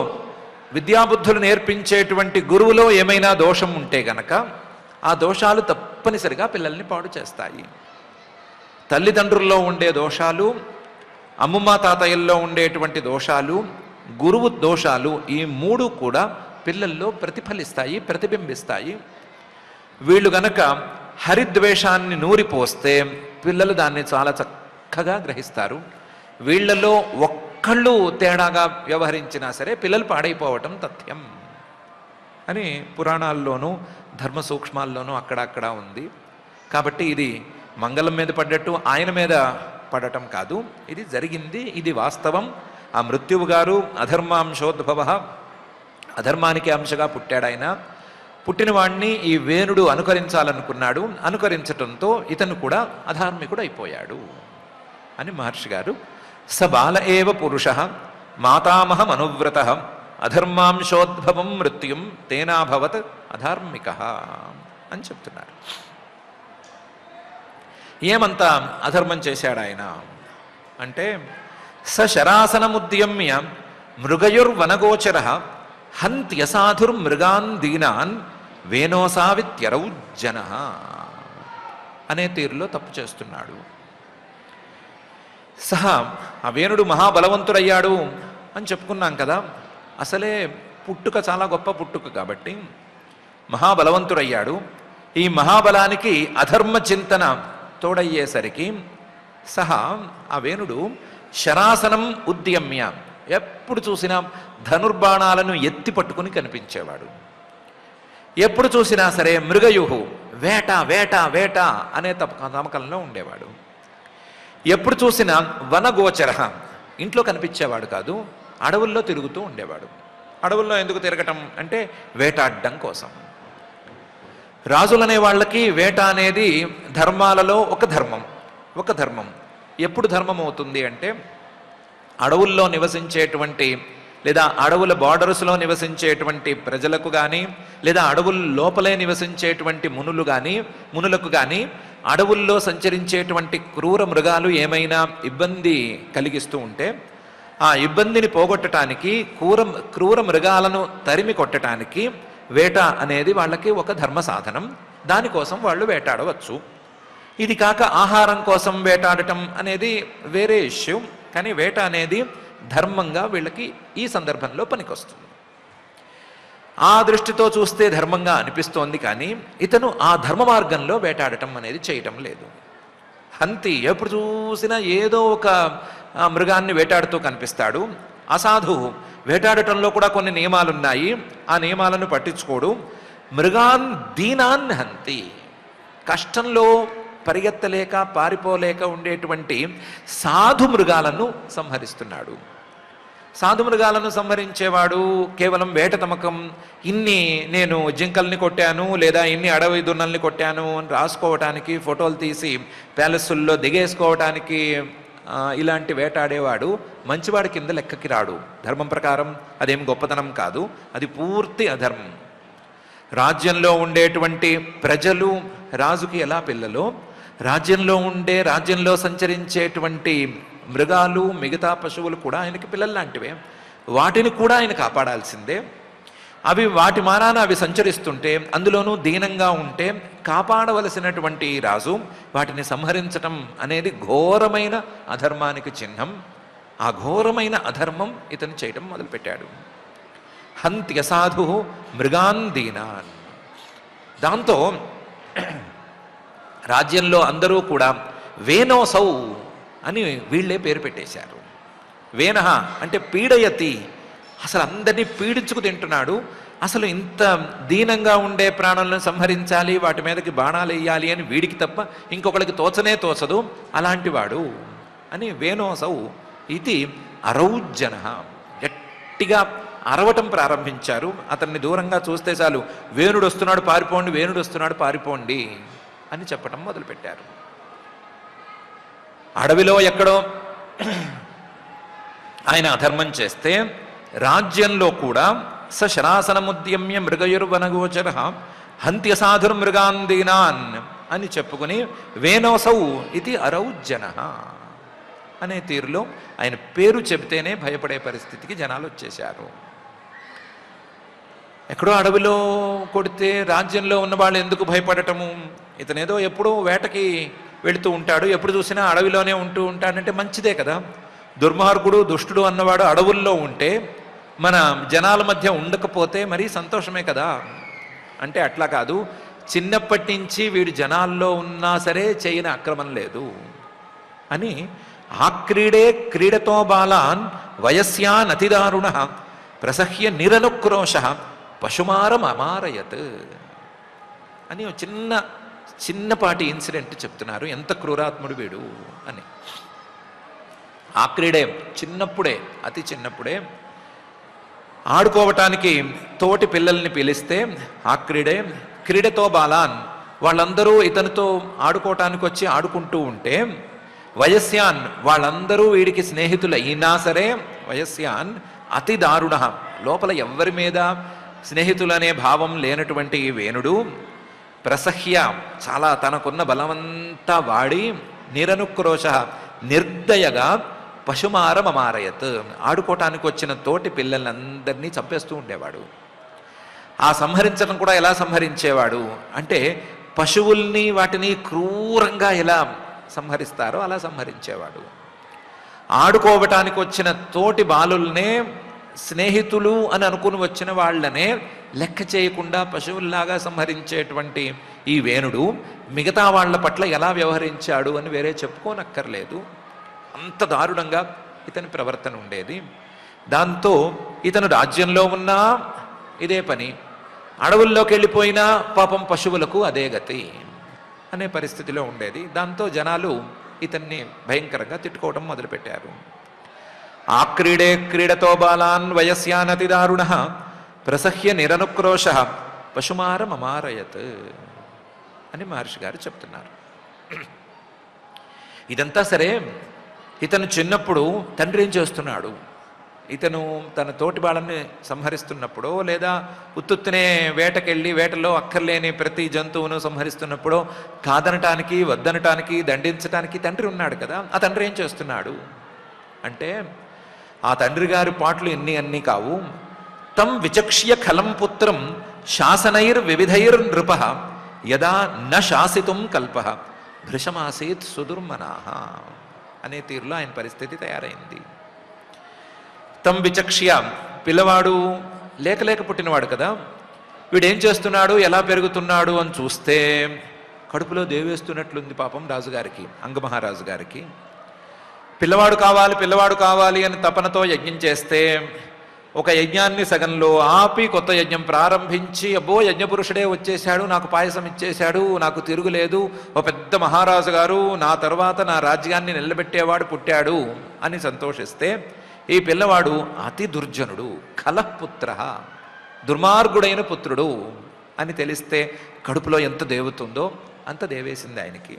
విద్యాబుద్ధులు నేర్పించేటువంటి గురువులో ఏమైనా దోషం ఉంటే గనక ఆ దోషాలు తప్పనిసరిగా పిల్లల్ని పాడు చేస్తాయి. తల్లిదండ్రుల్లో ఉండే దోషాలు, అమ్మమ్మ తాతయ్యల్లో ఉండేటువంటి దోషాలు, గురువు దోషాలు, ఈ 3 కూడా పిల్లల్లో ప్రతిఫలిస్తాయి, ప్రతిబింబిస్తాయి. వీళ్ళు గనక హరిద్వేషాన్ని నూరిపోస్తే పిల్లలు దాన్ని చాలా చక్కగా గ్రహిస్తారు. వీళ్ళలో ఒక్కళ్ళు తేడాగా వ్యవహరించినా సరే పిల్లలు పాడైపోవటం తథ్యం అని పురాణాల్లోనూ ధర్మ సూక్ష్మాల్లోనూ అక్కడక్కడ ఉంది. కాబట్టి ఇది మంగళం మీద పడ్డట్టు ఆయన మీద పడటం కాదు, ఇది జరిగింది, ఇది వాస్తవం. ఆ మృత్యువు గారు అధర్మాంశోద్భవ, అధర్మానికి అంశగా పుట్టాడు ఆయన. పుట్టిన వాడిని ఈ వేణుడు అనుకరించాలనుకున్నాడు. అనుకరించటంతో ఇతను కూడా అధార్మికుడు అయిపోయాడు అని మహర్షి గారు స బాల ఏవ పురుష మాతామహ మనువ్రత అధర్మాంశోద్భవం మృత్యుం తేనాభవత్ అధార్మిక అని చెప్తున్నారు. ఏమంత అధర్మం చేశాడు ఆయన అంటే, స శరాసనముద్యమ్య మృగయుర్వనగోచర హంత్యసాధుర్మృగాన్ దీనాన్ వేనోసావిత్యరౌజ్జన అనే తీరులో తప్పు చేస్తున్నాడు. సహా ఆ వేణుడు మహాబలవంతుడయ్యాడు అని చెప్పుకున్నాం కదా. అసలే పుట్టుక చాలా గొప్ప పుట్టుక కాబట్టి మహాబలవంతుడయ్యాడు. ఈ మహాబలానికి అధర్మ చింతన తోడయ్యేసరికి సహా ఆ వేణుడు శరాసనం ఉద్యమ్య, ఎప్పుడు చూసినా ధనుర్బాణాలను ఎత్తి పట్టుకుని కనిపించేవాడు. ఎప్పుడు చూసినా సరే మృగయుహు, వేట వేట వేట అనే తమకంలో ఉండేవాడు. ఎప్పుడు చూసినా వనగోచర, ఇంట్లో కనిపించేవాడు కాదు, అడవుల్లో తిరుగుతూ ఉండేవాడు. అడవుల్లో ఎందుకు తిరగటం అంటే వేటాడడం కోసం. రాజులనే వాళ్ళకి వేట అనేది ధర్మాలలో ఒక ధర్మం. ఎప్పుడు ధర్మం అవుతుంది అంటే అడవుల్లో నివసించేటువంటి లేదా అడవుల బార్డర్స్లో నివసించేటువంటి ప్రజలకు కానీ లేదా అడవుల లోపలే నివసించేటువంటి మునులకు కానీ అడవుల్లో సంచరించేటువంటి క్రూర మృగాలు ఏమైనా ఇబ్బంది కలిగిస్తూ ఉంటే ఆ ఇబ్బందిని పోగొట్టడానికి, క్రూర మృగాలను తరిమి కొట్టడానికి వేట అనేది వాళ్ళకి ఒక ధర్మ సాధనం. దానికోసం వాళ్ళు వేటాడవచ్చు. ఇది కాక ఆహారం కోసం వేటాడటం అనేది వేరే ఇష్యూ. కానీ వేట అనేది ధర్మంగా వీళ్ళకి ఈ సందర్భంలో పనికొస్తుంది. ఆ దృష్టితో చూస్తే ధర్మంగా అనిపిస్తోంది. కానీ ఇతను ఆ ధర్మ మార్గంలో వేటాడటం అనేది చేయటం లేదు. హంతి ఎప్పుడు చూసినా ఏదో ఒక ఆ మృగాన్ని వేటాడుతూ కనిపిస్తాడు. అసాధువు వేటాడటంలో కూడా కొన్ని నియమాలు ఉన్నాయి, ఆ నియమాలను పట్టించుకోడు. మృగాన్ దీనాన్ హంతి, కష్టంలో పరిగెత్తలేక పారిపోలేక ఉండేటువంటి సాధు మృగాలను సంహరిస్తున్నాడు. సాధు మృగాలను సంహరించేవాడు కేవలం వేట తమకం, ఇన్ని నేను జింకల్ని కొట్టాను లేదా ఇన్ని అడవి దున్నల్ని కొట్టాను అని రాసుకోవటానికి, ఫోటోలు తీసి ప్యాలెస్సుల్లో దిగేసుకోవటానికి ఇలాంటి వేటాడేవాడు మంచివాడి కింద లెక్కకి రాడు. ధర్మం ప్రకారం అదేం గొప్పతనం కాదు, అది పూర్తి అధర్మం. రాజ్యంలో ఉండేటువంటి ప్రజలు రాజుకి ఎలా పిల్లలో, రాజ్యంలో సంచరించేటువంటి మృగాలు మిగతా పశువులు కూడా ఆయనకి పిల్లలు లాంటివే. వాటిని కూడా ఆయన కాపాడాల్సిందే. అవి వాటి మానాన అవి సంచరిస్తుంటే, అందులోనూ దీనంగా ఉంటే కాపాడవలసినటువంటి రాజు వాటిని సంహరించటం అనేది ఘోరమైన అధర్మానికి చిహ్నం. ఆ ఘోరమైన అధర్మం ఇతను చేయటం మొదలుపెట్టాడు. హంత్యసాధు మృగాన్ దీనాన్. దాంతో రాజ్యంలో అందరూ కూడా వేనోసౌ అని వీళ్ళే పేరు పెట్టేశారు. వేనహ అంటే పీడయతి, అసలు అందరినీ పీడించుకు తింటున్నాడు. అసలు ఇంత దీనంగా ఉండే ప్రాణులను సంహరించాలి, వాటి మీదకి బాణాలు వేయాలి అని వీడికి తప్ప ఇంకొకరికి తోచనే తోచదు, అలాంటి వాడు అని వేనోసౌ ఇది అరౌజ్జన. గట్టిగా అరవటం ప్రారంభించారు. అతన్ని దూరంగా చూస్తే చాలు, వేణుడు వస్తున్నాడు పారిపోండి, వేణుడు వస్తున్నాడు పారిపోండి అని చెప్పటం మొదలుపెట్టారు. అడవిలో ఎక్కడో ఆయన అధర్మం చేస్తే రాజ్యంలో కూడా సశరాసనముద్యమ్య మృగయుర్వనగోచర హంత్యసాధుర్మృగాందీనాన్ అని చెప్పుకుని వేనోసౌ ఇది అరౌజ్జన అనే తీరులో ఆయన పేరు చెబితేనే భయపడే పరిస్థితికి జనాలు వచ్చేశారు. ఎక్కడో అడవిలో కొడితే రాజ్యంలో ఉన్న వాళ్ళు ఎందుకు భయపడటము? ఇతనేదో ఎప్పుడూ వేటకి వెళుతూ ఉంటాడు, ఎప్పుడు చూసినా అడవిలోనే ఉంటూ ఉంటాడంటే మంచిదే కదా. దుర్మార్గుడు దుష్టుడు అన్నవాడు అడవుల్లో ఉంటే మన జనాల మధ్య ఉండకపోతే మరీ సంతోషమే కదా. అంటే అట్లా కాదు, చిన్నప్పటి నుంచి వీడు జనాల్లో ఉన్నా సరే చేయని అక్రమం లేదు అని ఆక్రీడే క్రీడతో బాలాన్ వయస్యాన్ అతిదారుణ ప్రసహ్య నిరనుక్రోశ పశుమారం అమారయత్ అని చిన్నపాటి ఇన్సిడెంట్ చెప్తున్నారు. ఎంత క్రూరాత్ముడు వీడు అని. ఆక్రీడే చిన్నప్పుడే, అతి చిన్నప్పుడే ఆడుకోవటానికి తోటి పిల్లల్ని పిలిస్తే ఆక్రీడే క్రీడతో బాలాన్, వాళ్ళందరూ ఇతనితో ఆడుకోవటానికి వచ్చి ఆడుకుంటూ ఉంటే వయస్యాన్ వాళ్ళందరూ వీడికి స్నేహితులు అయినా సరే వయస్యాన్ అతి దారుణ, లోపల ఎవ్వరి మీద స్నేహితులనే భావం లేనటువంటి ఈ వేణుడు ప్రసహ్య చాలా తనకున్న బలమంతా వాడి నిరనుక్రోశ నిర్దయగా పశుమారం అమారయత్ ఆడుకోవటానికి వచ్చిన తోటి పిల్లలందరినీ చంపేస్తూ ఉండేవాడు. ఆ సంహరించడం కూడా ఎలా సంహరించేవాడు అంటే పశువుల్ని వాటిని క్రూరంగా ఎలా సంహరిస్తారో అలా సంహరించేవాడు. ఆడుకోవటానికి వచ్చిన తోటి బాలుల్నే స్నేహితులు అని అనుకుని వచ్చిన వాళ్ళనే లెక్క చేయకుండా పశువుల్లాగా సంహరించేటువంటి ఈ వేణుడు మిగతా వాళ్ళ పట్ల ఎలా వ్యవహరించాడు అని వేరే చెప్పుకోనక్కర్లేదు. అంత దారుణంగా ఇతని ప్రవర్తన ఉండేది. దాంతో ఇతను రాజ్యంలో ఉన్నా ఇదే పని, అడవుల్లోకి వెళ్ళిపోయినా పాపం పశువులకు అదే గతి అనే పరిస్థితిలో ఉండేది. దాంతో జనాలు ఇతన్ని భయంకరంగా తిట్టుకోవడం మొదలుపెట్టారు. ఆక్రీడే క్రీడతో బాలాన్ వయస్యానతి దారుణ ప్రసహ్య నిరనుక్రోశ పశుమారం అమారయత్ అని మహర్షి గారు చెప్తున్నారు. ఇదంతా సరే, ఇతను చిన్నప్పుడు తండ్రి ఏం చేస్తున్నాడు? ఇతను తన తోటి వాళ్ళని సంహరిస్తున్నప్పుడో లేదా ఉత్తుత్తునే వేటకెళ్ళి వేటలో అక్కర్లేని ప్రతి జంతువును సంహరిస్తున్నప్పుడో కాదనటానికి వద్దనటానికి దండించటానికి తండ్రి ఉన్నాడు కదా. ఆ తండ్రి ఏం చేస్తున్నాడు అంటే ఆ తండ్రి గారి పాటలు అన్నీ కావు. తం విచక్ష్య ఖలం పుత్రం శాసనైర్ వివిధైర్ నృప యదా న శాసితుం కల్ప భృశమాసీత్ సుదుర్మనాహ అనే తీరులో ఆయన పరిస్థితి తయారైంది. తం విచక్ష్య, పిల్లవాడు లేక పుట్టినవాడు కదా, వీడేం చేస్తున్నాడు, ఎలా పెరుగుతున్నాడు అని చూస్తే కడుపులో దేవేస్తున్నట్లుంది పాపం రాజుగారికి, అంగమహారాజు గారికి. పిల్లవాడు కావాలి పిల్లవాడు కావాలి అని తపనతో యజ్ఞం చేస్తే ఒక యజ్ఞాన్ని సగంలో ఆపి కొత్త యజ్ఞం ప్రారంభించి అబ్బో యజ్ఞపురుషుడే వచ్చేశాడు, నాకు పాయసం ఇచ్చేశాడు, నాకు తిరుగులేదు, ఓ పెద్ద మహారాజు గారు నా తర్వాత నా రాజ్యాన్ని నిలబెట్టేవాడు పుట్టాడు అని సంతోషిస్తే ఈ పిల్లవాడు అతి దుర్జనుడు, కలఃపుత్ర, దుర్మార్గుడైన పుత్రుడు అని తెలిస్తే కడుపులో ఎంత దేవుతుందో అంత దేవేసింది ఆయనకి.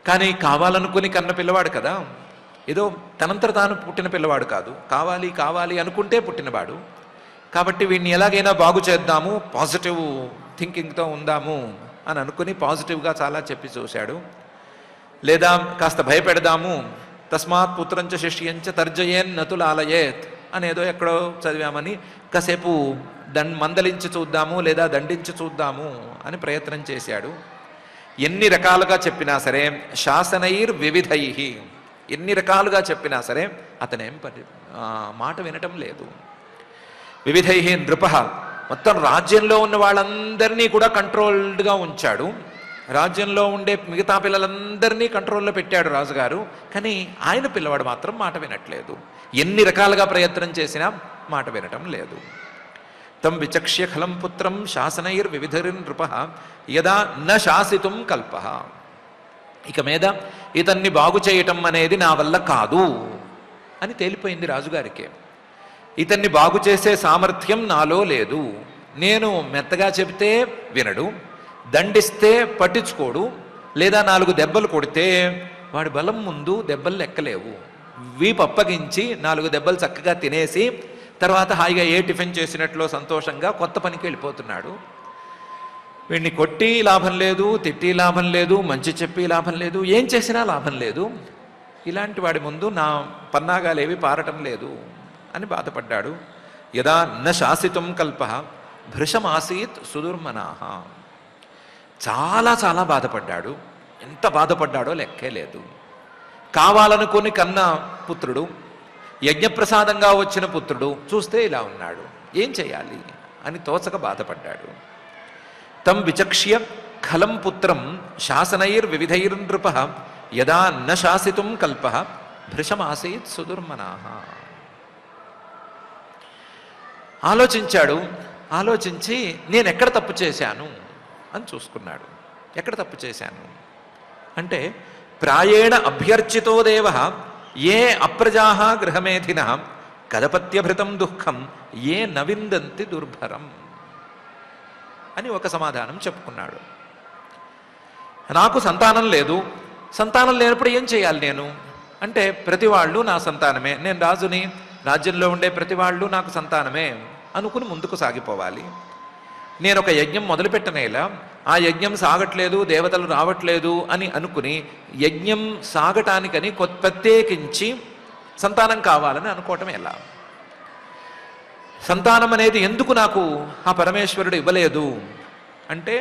కానీ కావాలనుకుని కన్న పిల్లవాడు కదా, ఏదో తనంతట తాను పుట్టిన పిల్లవాడు కాదు, కావాలి కావాలి అనుకుంటే పుట్టినవాడు. కాబట్టి వీడిని ఎలాగైనా బాగు చేద్దాము, పాజిటివ్ థింకింగ్తో ఉందాము అని అనుకుని పాజిటివ్గా చాలా చెప్పి చూశాడు. లేదా కాస్త భయపెడదాము, తస్మాత్ పుత్రంచ శిష్యంచ తర్జయేన్ నతులాలయేత్ అనేదో ఎక్కడో చదివామని కాసేపు మందలించి చూద్దాము లేదా దండించి చూద్దాము అని ప్రయత్నం చేశాడు. ఎన్ని రకాలుగా చెప్పినా సరే, శాసనైర్ వివిధై, ఎన్ని రకాలుగా చెప్పినా సరే అతనేం మాట వినటం లేదు. వివిధై నృప, మొత్తం రాజ్యంలో ఉన్న వాళ్ళందరినీ కూడా కంట్రోల్డ్గా ఉంచాడు. రాజ్యంలో ఉండే మిగతా పిల్లలందరినీ కంట్రోల్లో పెట్టాడు రాజుగారు. కానీ ఆయన పిల్లవాడు మాత్రం మాట వినట్లేదు. ఎన్ని రకాలుగా ప్రయత్నం చేసినా మాట వినటం లేదు. తం విచక్ష్య ఖలం పుత్రం శాసనైర్ వివిధైర్ నృప యదా న శాసితుం కల్ప. ఇక మీద ఇతన్ని బాగు చేయటం అనేది నా వల్ల కాదు అని తేలిపోయింది రాజుగారికి. ఇతన్ని బాగు చేసే సామర్థ్యం నాలో లేదు. నేను మెత్తగా చెబితే వినడు, దండిస్తే పట్టించుకోడు, లేదా 4 దెబ్బలు కొడితే వాడి బలం ముందు దెబ్బలు లెక్కలేవు. వీపు అప్పగించి 4 దెబ్బలు చక్కగా తినేసి తర్వాత హాయిగా ఏ టిఫిన్ చేసినట్లో సంతోషంగా కొత్త పనికి వెళ్ళిపోతున్నాడు. వీడిని కొట్టి లాభం లేదు, తిట్టి లాభం లేదు, మంచి చెప్పి లాభం లేదు, ఏం చేసినా లాభం లేదు. ఇలాంటి వాడి ముందు నా పన్నాగాలేవి పారటం లేదు అని బాధపడ్డాడు. యదా న శాసితుం కల్ప భృశమాసీత్ సుదుర్మనాహ. చాలా చాలా బాధపడ్డాడు. ఎంత బాధపడ్డాడో లెక్కే లేదు. కావాలనుకుని కన్న పుత్రుడు, యజ్ఞప్రసాదంగా వచ్చిన పుత్రుడు చూస్తే ఇలా ఉన్నాడు, ఏం చేయాలి అని తోచక బాధపడ్డాడు. తం విచక్ష్య ఖలం పుత్రం శాసనైర్ వివిధైర్ నృప యదా న శాసితుం కల్ప భృశమాసీత్ సుదుర్మనాహ. ఆలోచించాడు. ఆలోచించి నేను ఎక్కడ తప్పు చేశాను అని చూసుకున్నాడు. ఎక్కడ తప్పు చేశాను అంటే, ప్రాయేణ అభ్యర్చితో దేవ ఏ అప్రజాః గృహమేధినః కదపత్యభృతం దుఃఖం ఏ నవిందంతి దుర్భరం అని ఒక సమాధానం చెప్పుకున్నాడు. నాకు సంతానం లేదు, సంతానం లేనప్పుడు ఏం చేయాలి నేను అంటే, ప్రతి వాళ్ళు నా సంతానమే, నేను రాజుని, రాజ్యంలో ఉండే ప్రతి వాళ్ళు నాకు సంతానమే అనుకుని ముందుకు సాగిపోవాలి. నేను ఒక యజ్ఞం మొదలుపెట్టనేలా ఆ యజ్ఞం సాగట్లేదు, దేవతలు రావట్లేదు అని అనుకుని యజ్ఞం సాగటానికని ప్రత్యేకించి సంతానం కావాలని అనుకోవటం ఎలా? సంతానం అనేది ఎందుకు నాకు ఆ పరమేశ్వరుడు ఇవ్వలేదు అంటే,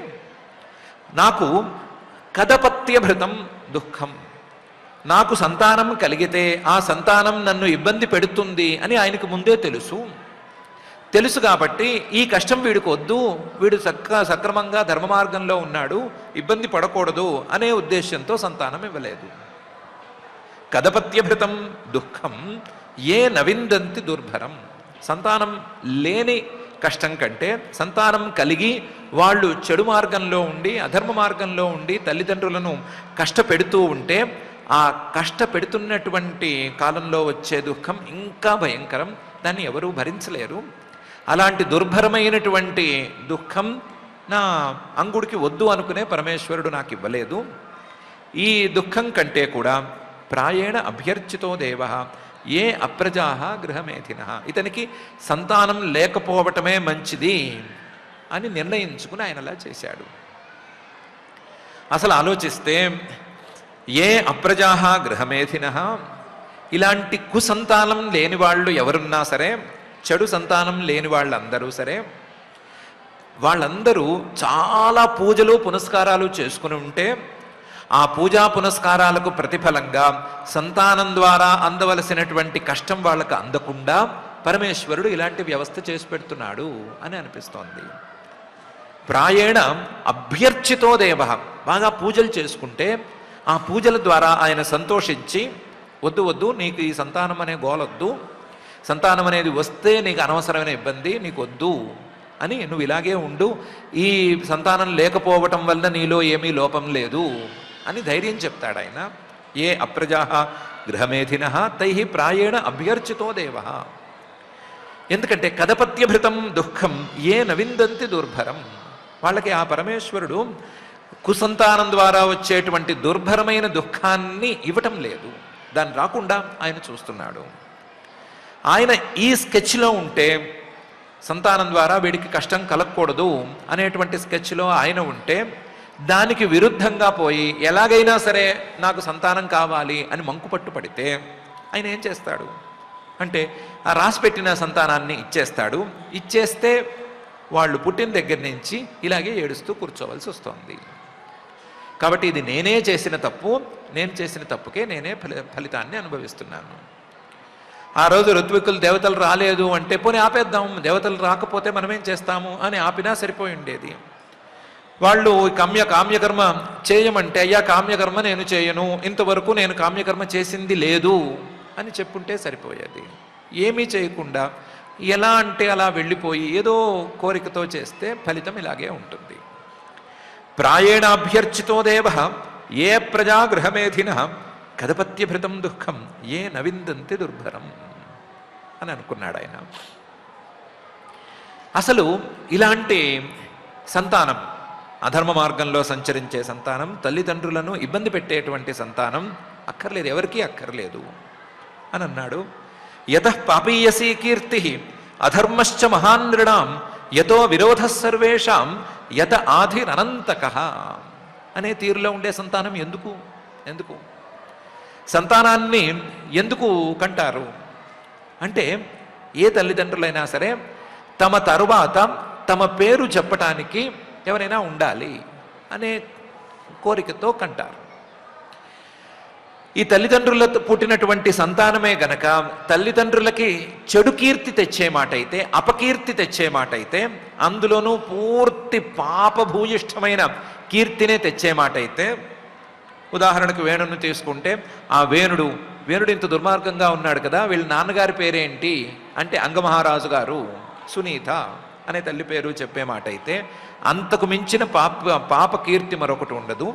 నాకు కదపత్యభృతం దుఃఖం, నాకు సంతానం కలిగితే ఆ సంతానం నన్ను ఇబ్బంది పెడుతుంది అని ఆయనకు ముందే తెలుసు కాబట్టి ఈ కష్టం వీడికి వద్దు, వీడు సక్రమంగా ధర్మ మార్గంలో ఉన్నాడు, ఇబ్బంది పడకూడదు అనే ఉద్దేశంతో సంతానం ఇవ్వలేదు. కదపత్యభృతం దుఃఖం ఏ నవిందంతి దుర్భరం. సంతానం లేని కష్టం కంటే సంతానం కలిగి వాళ్ళు చెడు మార్గంలో ఉండి అధర్మ మార్గంలో ఉండి తల్లిదండ్రులను కష్టపెడుతూ ఉంటే ఆ కష్టపెడుతున్నటువంటి కాలంలో వచ్చే దుఃఖం ఇంకా భయంకరం, దాన్ని ఎవరూ భరించలేరు. అలాంటి దుర్భరమైనటువంటి దుఃఖం నా అంగుడికి వద్దు అనుకునే పరమేశ్వరుడు నాకు ఇవ్వలేదు. ఈ దుఃఖం కంటే కూడా ప్రాయేణ అభ్యర్చితో దేవ ఏ అప్రజాః గృహమేధినః, ఇతనికి సంతానం లేకపోవటమే మంచిది అని నిర్ణయించుకుని ఆయన అలా చేశాడు. అసలు ఆలోచిస్తే ఏ అప్రజాః గృహమేధినః, ఇలాంటి కుసంతానం లేని వాళ్ళు ఎవరున్నా సరే, చెడు సంతానం లేని వాళ్ళందరూ సరే, వాళ్ళందరూ చాలా పూజలు పునస్కారాలు చేసుకుని ఉంటే ఆ పూజా పునస్కారాలకు ప్రతిఫలంగా సంతానం ద్వారా అందవలసినటువంటి కష్టం వాళ్ళకు అందకుండా పరమేశ్వరుడు ఇలాంటి వ్యవస్థ చేసి పెడుతున్నాడు అని అనిపిస్తోంది. ప్రాయేణ అభ్యర్చితో దేవ, బాగా పూజలు చేసుకుంటే ఆ పూజల ద్వారా ఆయన సంతోషించి వద్దు వద్దు, నీకు ఈ సంతానం అనే గోలొద్దు, సంతానం అనేది వస్తే నీకు అనవసరమైన ఇబ్బంది, నీకు వద్దు అని, నువ్వు ఇలాగే ఉండు, ఈ సంతానం లేకపోవటం వల్ల నీలో ఏమీ లోపం లేదు అని ధైర్యం చెప్తాడు ఆయన. ఏ అప్రజా గృహమేధిన తై ప్రాయేణ అభ్యర్చితో దేవ. ఎందుకంటే కదపత్యభృతం దుఃఖం ఏ నవిందంతి దుర్భరం. వాళ్ళకి ఆ పరమేశ్వరుడు కుసంతానం ద్వారా వచ్చేటువంటి దుర్భరమైన దుఃఖాన్ని ఇవ్వటం లేదు, దాన్ని రాకుండా ఆయన చూస్తున్నాడు. ఆయన ఈ స్కెచ్లో ఉంటే, సంతానం ద్వారా వీడికి కష్టం కలగకూడదు అనేటువంటి స్కెచ్లో ఆయన ఉంటే, దానికి విరుద్ధంగా పోయి ఎలాగైనా సరే నాకు సంతానం కావాలి అని మంకుపట్టు పడితే ఆయన ఏం చేస్తాడు అంటే, ఆ రాసిపెట్టిన సంతానాన్ని ఇచ్చేస్తాడు. ఇచ్చేస్తే వాళ్ళు పుట్టిన దగ్గర నుంచి ఇలాగే ఏడుస్తూ కూర్చోవలసి వస్తుంది. కాబట్టి ఇది నేనే చేసిన తప్పు, నేను చేసిన తప్పుకే నేనే ఫలితాన్ని అనుభవిస్తున్నాను. ఆ రోజు ఋత్వికులు దేవతలు రాలేదు అంటే పోనీ ఆపేద్దాం, దేవతలు రాకపోతే మనమేం చేస్తాము అని ఆపినా సరిపోయి ఉండేది. వాళ్ళు కామ్యకర్మ చేయమంటే, అయ్యా కామ్యకర్మ నేను చేయను, ఇంతవరకు నేను కామ్యకర్మ చేసింది లేదు అని చెప్పుంటే సరిపోయేది. ఏమీ చేయకుండా ఎలా అంటే అలా వెళ్ళిపోయి ఏదో కోరికతో చేస్తే ఫలితం ఇలాగే ఉంటుంది. ప్రాయేణాభ్యర్చితో దేవ ఏ ప్రజా గృహమేధిన కదపత్యభృతం దుఃఖం ఏ నవిందంతి దుర్భరం అని అనుకున్నాడు ఆయన. అసలు ఇలాంటి సంతానం, అధర్మ మార్గంలో సంచరించే సంతానం, తల్లిదండ్రులను ఇబ్బంది పెట్టేటువంటి సంతానం అక్కర్లేదు, ఎవరికీ అక్కర్లేదు అని అన్నాడు. యతః పాపీయసీ కీర్తి అధర్మశ్చ మహాన్ నృణాం యతో విరోధ సర్వేషాం యత ఆధిరనంతకః అనే తీరులో ఉండే సంతానం ఎందుకు సంతానాన్ని ఎందుకు కంటారు అంటే, ఏ తల్లిదండ్రులైనా సరే తమ తరువాత తమ పేరు చెప్పటానికి ఎవరైనా ఉండాలి అనే కోరికతో కంటారు. ఈ తల్లిదండ్రులతో పుట్టినటువంటి సంతానమే గనక తల్లిదండ్రులకి చెడు కీర్తి తెచ్చే మాట అయితే, అపకీర్తి తెచ్చే మాట అయితే, అందులోనూ పూర్తి పాపభూయిష్టమైన కీర్తినే తెచ్చే మాట అయితే, ఉదాహరణకు వేణుని తీసుకుంటే, ఆ వేణుడు ఇంత దుర్మార్గంగా ఉన్నాడు కదా, వీళ్ళ నాన్నగారి పేరేంటి అంటే అంగమహారాజు గారు, సునీత అనే తల్లి పేరు చెప్పే మాట అయితే, అంతకు మించిన పాప కీర్తి మరొకటి ఉండదు.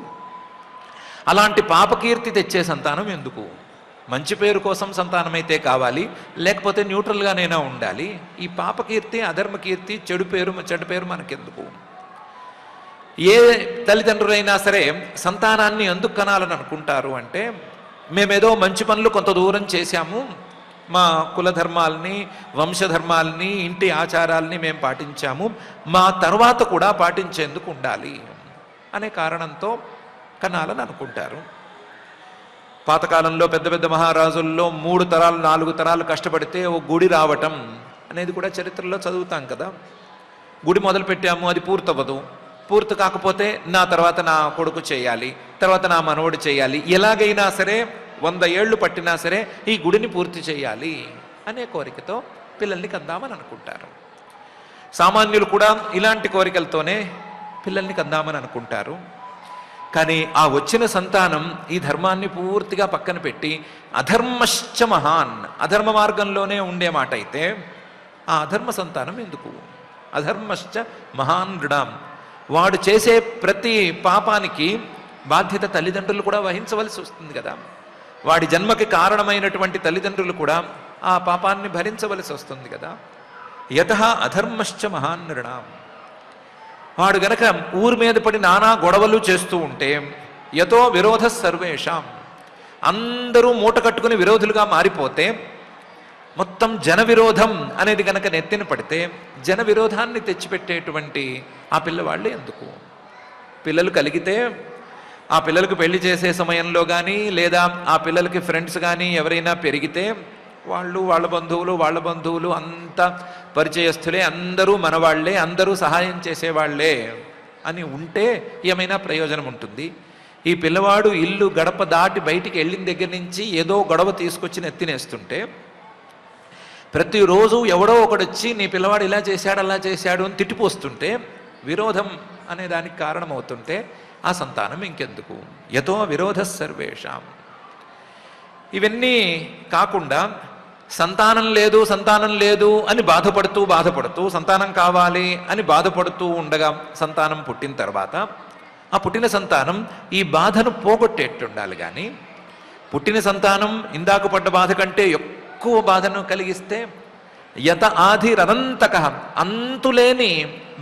అలాంటి పాపకీర్తి తెచ్చే సంతానం ఎందుకు? మంచి పేరు కోసం సంతానం అయితే కావాలి, లేకపోతే న్యూట్రల్గానైనా ఉండాలి. ఈ పాపకీర్తి, అధర్మకీర్తి, చెడు పేరు మనకెందుకు? ఏ తల్లిదండ్రులైనా సరే సంతానాన్ని ఎందుకు కనాలని అనుకుంటారు అంటే, మేమేదో మంచి పనులు కొంత దూరం చేశాము, మా కులధర్మాలని, వంశధర్మాలని, ఇంటి ఆచారాలని మేము పాటించాము, మా తర్వాత కూడా పాటించేందుకు ఉండాలి అనే కారణంతో కనాలని అనుకుంటారు. పాతకాలంలో పెద్ద పెద్ద మహారాజుల్లో 3 తరాలు 4 తరాలు కష్టపడితే ఓ గుడి రావటం అనేది కూడా చరిత్రలో చదువుతాం కదా. గుడి మొదలు పెట్టాము, అది పూర్తవ్వదు, పూర్తి కాకపోతే నా తర్వాత నా కొడుకు చేయాలి, తర్వాత నా మనవడు చేయాలి, ఎలాగైనా సరే 100 ఏళ్ళు పట్టినా సరే ఈ గుడిని పూర్తి చేయాలి అనే కోరికతో పిల్లల్ని కందామని అనుకుంటారు. సామాన్యులు కూడా ఇలాంటి కోరికలతోనే పిల్లల్ని కందామని అనుకుంటారు. కానీ ఆ వచ్చిన సంతానం ఈ ధర్మాన్ని పూర్తిగా పక్కన పెట్టి అధర్మశ్చ మహాన్, అధర్మ మార్గంలోనే ఉండే మాట అయితే, ఆ అధర్మ సంతానం ఎందుకు? అధర్మశ్చ మహాన్ నృణాం, వాడు చేసే ప్రతి పాపానికి బాధ్యత తల్లిదండ్రులు కూడా వహించవలసి వస్తుంది కదా. వాడి జన్మకి కారణమైనటువంటి తల్లిదండ్రులు కూడా ఆ పాపాన్ని భరించవలసి వస్తుంది కదా. యతః అధర్మశ్చ మహాన్ నృణాం, వాడు గనక ఊరి మీద పడి నానా గొడవలు చేస్తూ ఉంటే, యతో విరోధ సర్వేషాం, అందరూ మూట కట్టుకుని విరోధులుగా మారిపోతే, మొత్తం జన విరోధం అనేది గనక నెత్తిన పడితే, జన విరోధాన్ని తెచ్చిపెట్టేటువంటి ఆ పిల్లవాళ్ళు ఎందుకు? పిల్లలు కలిగితే ఆ పిల్లలకు పెళ్లి చేసే సమయంలో కానీ, లేదా ఆ పిల్లలకి ఫ్రెండ్స్ కానీ ఎవరైనా పెరిగితే, వాళ్ళ బంధువులు అంతా పరిచయస్తులే, అందరూ మనవాళ్లే, అందరూ సహాయం చేసేవాళ్లే అని ఉంటే ఏమైనా ప్రయోజనం ఉంటుంది? ఈ పిల్లవాడు ఇల్లు గడప దాటి బయటికి వెళ్ళిన దగ్గర నుంచి ఏదో గొడవ తీసుకొచ్చి నెత్తినేస్తుంటే, ప్రతిరోజు ఎవడో ఒకడొచ్చి నీ పిల్లవాడు ఇలా చేశాడు అలా చేశాడు అని తిట్టిపోస్తుంటే, విరోధం అనే దానికి కారణమవుతుంటే ఆ సంతానం ఇంకెందుకు? యతో విరోధ సర్వేషాం. ఇవన్నీ కాకుండా సంతానం లేదు అని బాధపడుతూ సంతానం కావాలి అని బాధపడుతూ ఉండగా సంతానం పుట్టిన తర్వాత ఆ పుట్టిన సంతానం ఈ బాధను పోగొట్టేట్టుండాలి. కానీ పుట్టిన సంతానం ఇందాక పడ్డ బాధ కంటే ఎక్కువ బాధను కలిగిస్తే, యత ఆధిరనంతక అంతులేని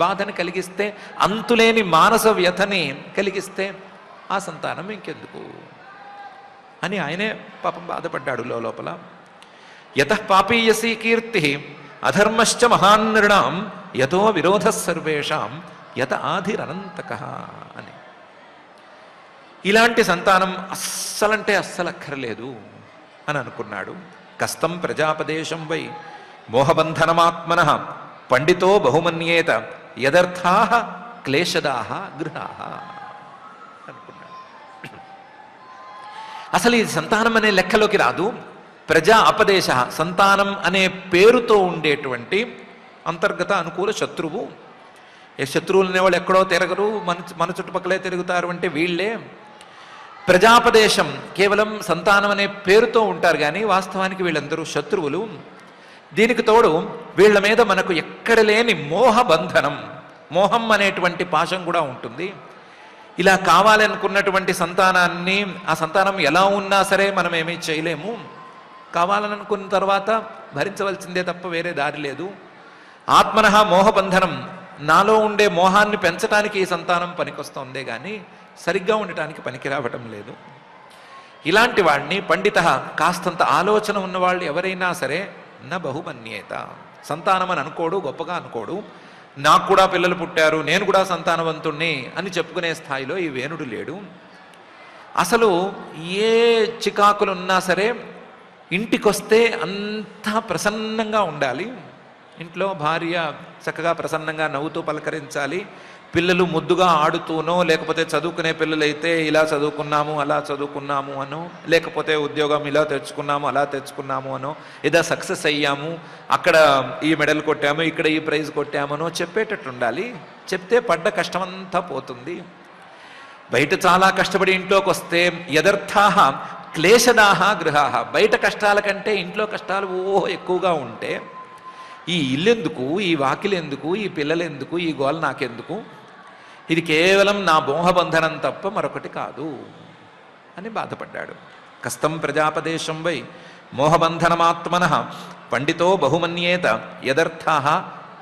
బాధని కలిగిస్తే, అంతులేని మానస వ్యథని కలిగిస్తే ఆ సంతానం ఇంకెందుకు అని ఆయనే పాపం బాధపడ్డాడు లోపల. యతః పాపీయసీ కీర్తి అధర్మశ్చ మహాన్నృణాం యతో విరోధ సర్వేషాం యత ఆధిరనంతక అని. ఇలాంటి సంతానం అస్సలంటే అస్సలక్కర్లేదు అని అనుకున్నాడు. కస్తం ప్రజాపదేశం వై మోహబంధనమాత్మన పండితో బహుమన్యేత యదర్థా క్లేశదా గృహా అనుకున్నాడు. అసలు ఈ సంతానం అనే లెక్కలోకి రాదు. ప్రజా అపదేశ, సంతానం అనే పేరుతో ఉండేటువంటి అంతర్గత అనుకూల శత్రువు. శత్రువులు అనేవాళ్ళు ఎక్కడో తిరగరు, మన చుట్టుపక్కలే తిరుగుతారు అంటే వీళ్ళే. ప్రజాపదేశం కేవలం సంతానం అనే పేరుతో ఉంటారు కానీ వాస్తవానికి వీళ్ళందరూ శత్రువులు. దీనికి తోడు వీళ్ళ మీద మనకు ఎక్కడ లేని మోహబంధనం, మోహం అనేటువంటి పాశం కూడా ఉంటుంది. ఇలా కావాలనుకున్నటువంటి సంతానాన్ని, ఆ సంతానం ఎలా ఉన్నా సరే మనం ఏమీ చేయలేము. కావాలని అనుకున్న తర్వాత భరించవలసిందే తప్ప వేరే దారి లేదు. ఆత్మనః మోహబంధనం, నాలో ఉండే మోహాన్ని పెంచడానికి ఈ సంతానం పనికొస్తుందే కానీ సరిగ్గా ఉండటానికి పనికి రావటం లేదు. ఇలాంటి వాడిని పండిత, కాస్తంత ఆలోచన ఉన్నవాళ్ళు ఎవరైనా సరే నా బహుమన్యేత, సంతానం అని అనుకోడు, గొప్పగా అనుకోడు. నాకు కూడా పిల్లలు పుట్టారు, నేను కూడా సంతానవంతుణ్ణి అని చెప్పుకునే స్థాయిలో ఈ వేణుడు లేడు. అసలు ఏ చికాకులున్నా సరే ఇంటికొస్తే అంతా ప్రసన్నంగా ఉండాలి. ఇంట్లో భార్య చక్కగా ప్రసన్నంగా నవ్వుతూ పలకరించాలి. పిల్లలు ముద్దుగా ఆడుతూనో, లేకపోతే చదువుకునే పిల్లలైతే ఇలా చదువుకున్నాము అలా చదువుకున్నాము అనో, లేకపోతే ఉద్యోగం ఇలా తెచ్చుకున్నాము అలా తెచ్చుకున్నాము అనో, ఏదో సక్సెస్ అయ్యాము, అక్కడ ఈ మెడల్ కొట్టాము, ఇక్కడ ఈ ప్రైజ్ కొట్టామనో చెప్పేటట్టు ఉండాలి. చెప్తే పడ్డ కష్టమంతా పోతుంది. బయట చాలా కష్టపడి ఇంట్లోకి వస్తే యదర్థాహ క్లేశదాహ గృహాహ, బయట కష్టాల కంటే ఇంట్లో కష్టాలు ఎక్కువగా ఉంటే ఈ ఇల్లెందుకు, ఈ వాకిలెందుకు, ఈ పిల్లలెందుకు, ఈ గోల నాకెందుకు, ఇది కేవలం నా మోహబంధనం తప్ప మరొకటి కాదు అని బాధపడ్డాడు. కస్తం ప్రజాపదేశం వై మోహబంధనమాత్మన పండితో బహుమన్యేత యదర్థా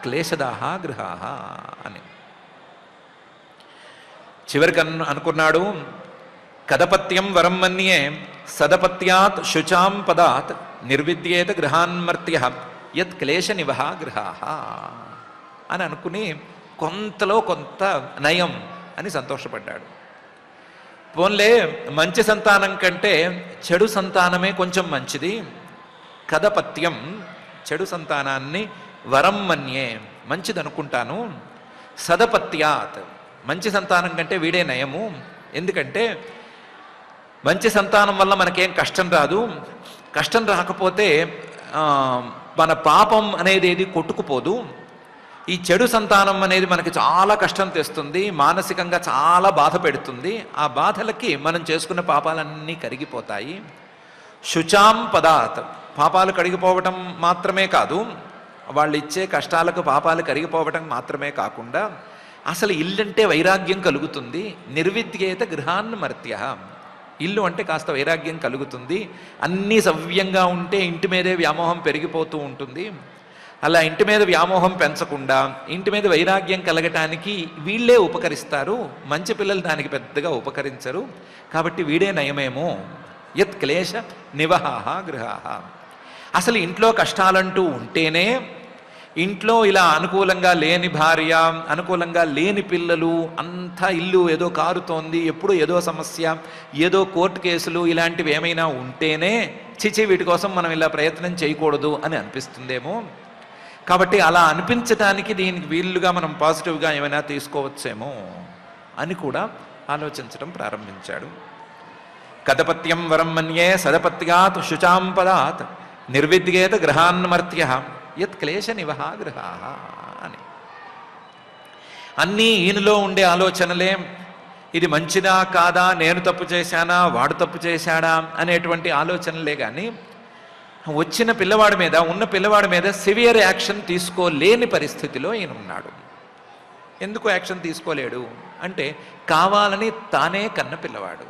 క్లేశదాహ గృహా అని. చివరికి అనుకున్నాడు, కదపత్యం వరం మన్యే సదపత్యాత్ శుచాం పదాత్ నిర్విద్యేత గృహాన్మర్త్య యత్ క్లేశ నివహ గృహా అని అనుకుని కొంతలో కొంత నయం అని సంతోషపడ్డాడు. పోన్లే, మంచి సంతానం కంటే చెడు సంతానమే కొంచెం మంచిది. కదపత్యం, చెడు సంతానాన్ని వరం మన్యే, మంచిది అనుకుంటాను. సదపత్యాత్, మంచి సంతానం కంటే వీడే నయము. ఎందుకంటే మంచి సంతానం వల్ల మనకేం కష్టం రాదు. కష్టం రాకపోతే మన పాపం అనేది ఏది కొట్టుకుపోదు. ఈ చెడు సంతానం అనేది మనకి చాలా కష్టం తెస్తుంది, మానసికంగా చాలా బాధ పెడుతుంది. ఆ బాధలకి మనం చేసుకున్న పాపాలన్నీ కరిగిపోతాయి. శుచాం పదాత్, పాపాలు కరిగిపోవటం మాత్రమే కాదు, వాళ్ళు ఇచ్చే కష్టాలకు పాపాలు కరిగిపోవటం మాత్రమే కాకుండా అసలు ఇల్లంటే వైరాగ్యం కలుగుతుంది. నిర్విద్యేత గృహాన్మర్త్య, ఇల్లు అంటే కాస్త వైరాగ్యం కలుగుతుంది. అన్నీ సవ్యంగా ఉంటే ఇంటి మీదే వ్యామోహం పెరిగిపోతూ ఉంటుంది. అలా ఇంటి మీద వ్యామోహం పెంచకుండా ఇంటి మీద వైరాగ్యం కలగటానికి వీళ్ళే ఉపకరిస్తారు. మంచి పిల్లలు దానికి పెద్దగా ఉపకరించరు. కాబట్టి వీడే నయమేమో. యత్ క్లేశ నివహాహ గృహాహ, అసలు ఇంట్లో కష్టాలంటూ ఉంటేనే, ఇంట్లో ఇలా అనుకూలంగా లేని భార్య, అనుకూలంగా లేని పిల్లలు, అంతా ఇల్లు ఏదో కారుతోంది, ఎప్పుడు ఏదో సమస్య, ఏదో కోర్టు కేసులు ఇలాంటివి ఏమైనా ఉంటేనే చిచి వీటి కోసం మనం ఇలా ప్రయత్నం చేయకూడదు అని అనిపిస్తుందేమో. కాబట్టి అలా అనిపించటానికి దీనికి వీలుగా మనం పాజిటివ్గా ఏమైనా తీసుకోవచ్చేమో అని కూడా ఆలోచించడం ప్రారంభించాడు. కదపత్యం వరం మన్యే సదపత్యాత్ శుచాం పదాత్ నిర్విద్యేత గృహాన్మర్త్య యత్ క్లేశ నివహ గృహా అని. అన్నీ ఈయనలో ఉండే ఆలోచనలే. ఇది మంచిదా కాదా, నేను తప్పు చేశానా వాడు తప్పు చేశాడా అనేటువంటి ఆలోచనలే కానీ వచ్చిన పిల్లవాడి మీద ఉన్న పిల్లవాడి మీద సివియర్ యాక్షన్ తీసుకోలేని పరిస్థితిలో ఈయన ఉన్నాడు. ఎందుకు యాక్షన్ తీసుకోలేడు అంటే కావాలని తానే కన్న పిల్లవాడు.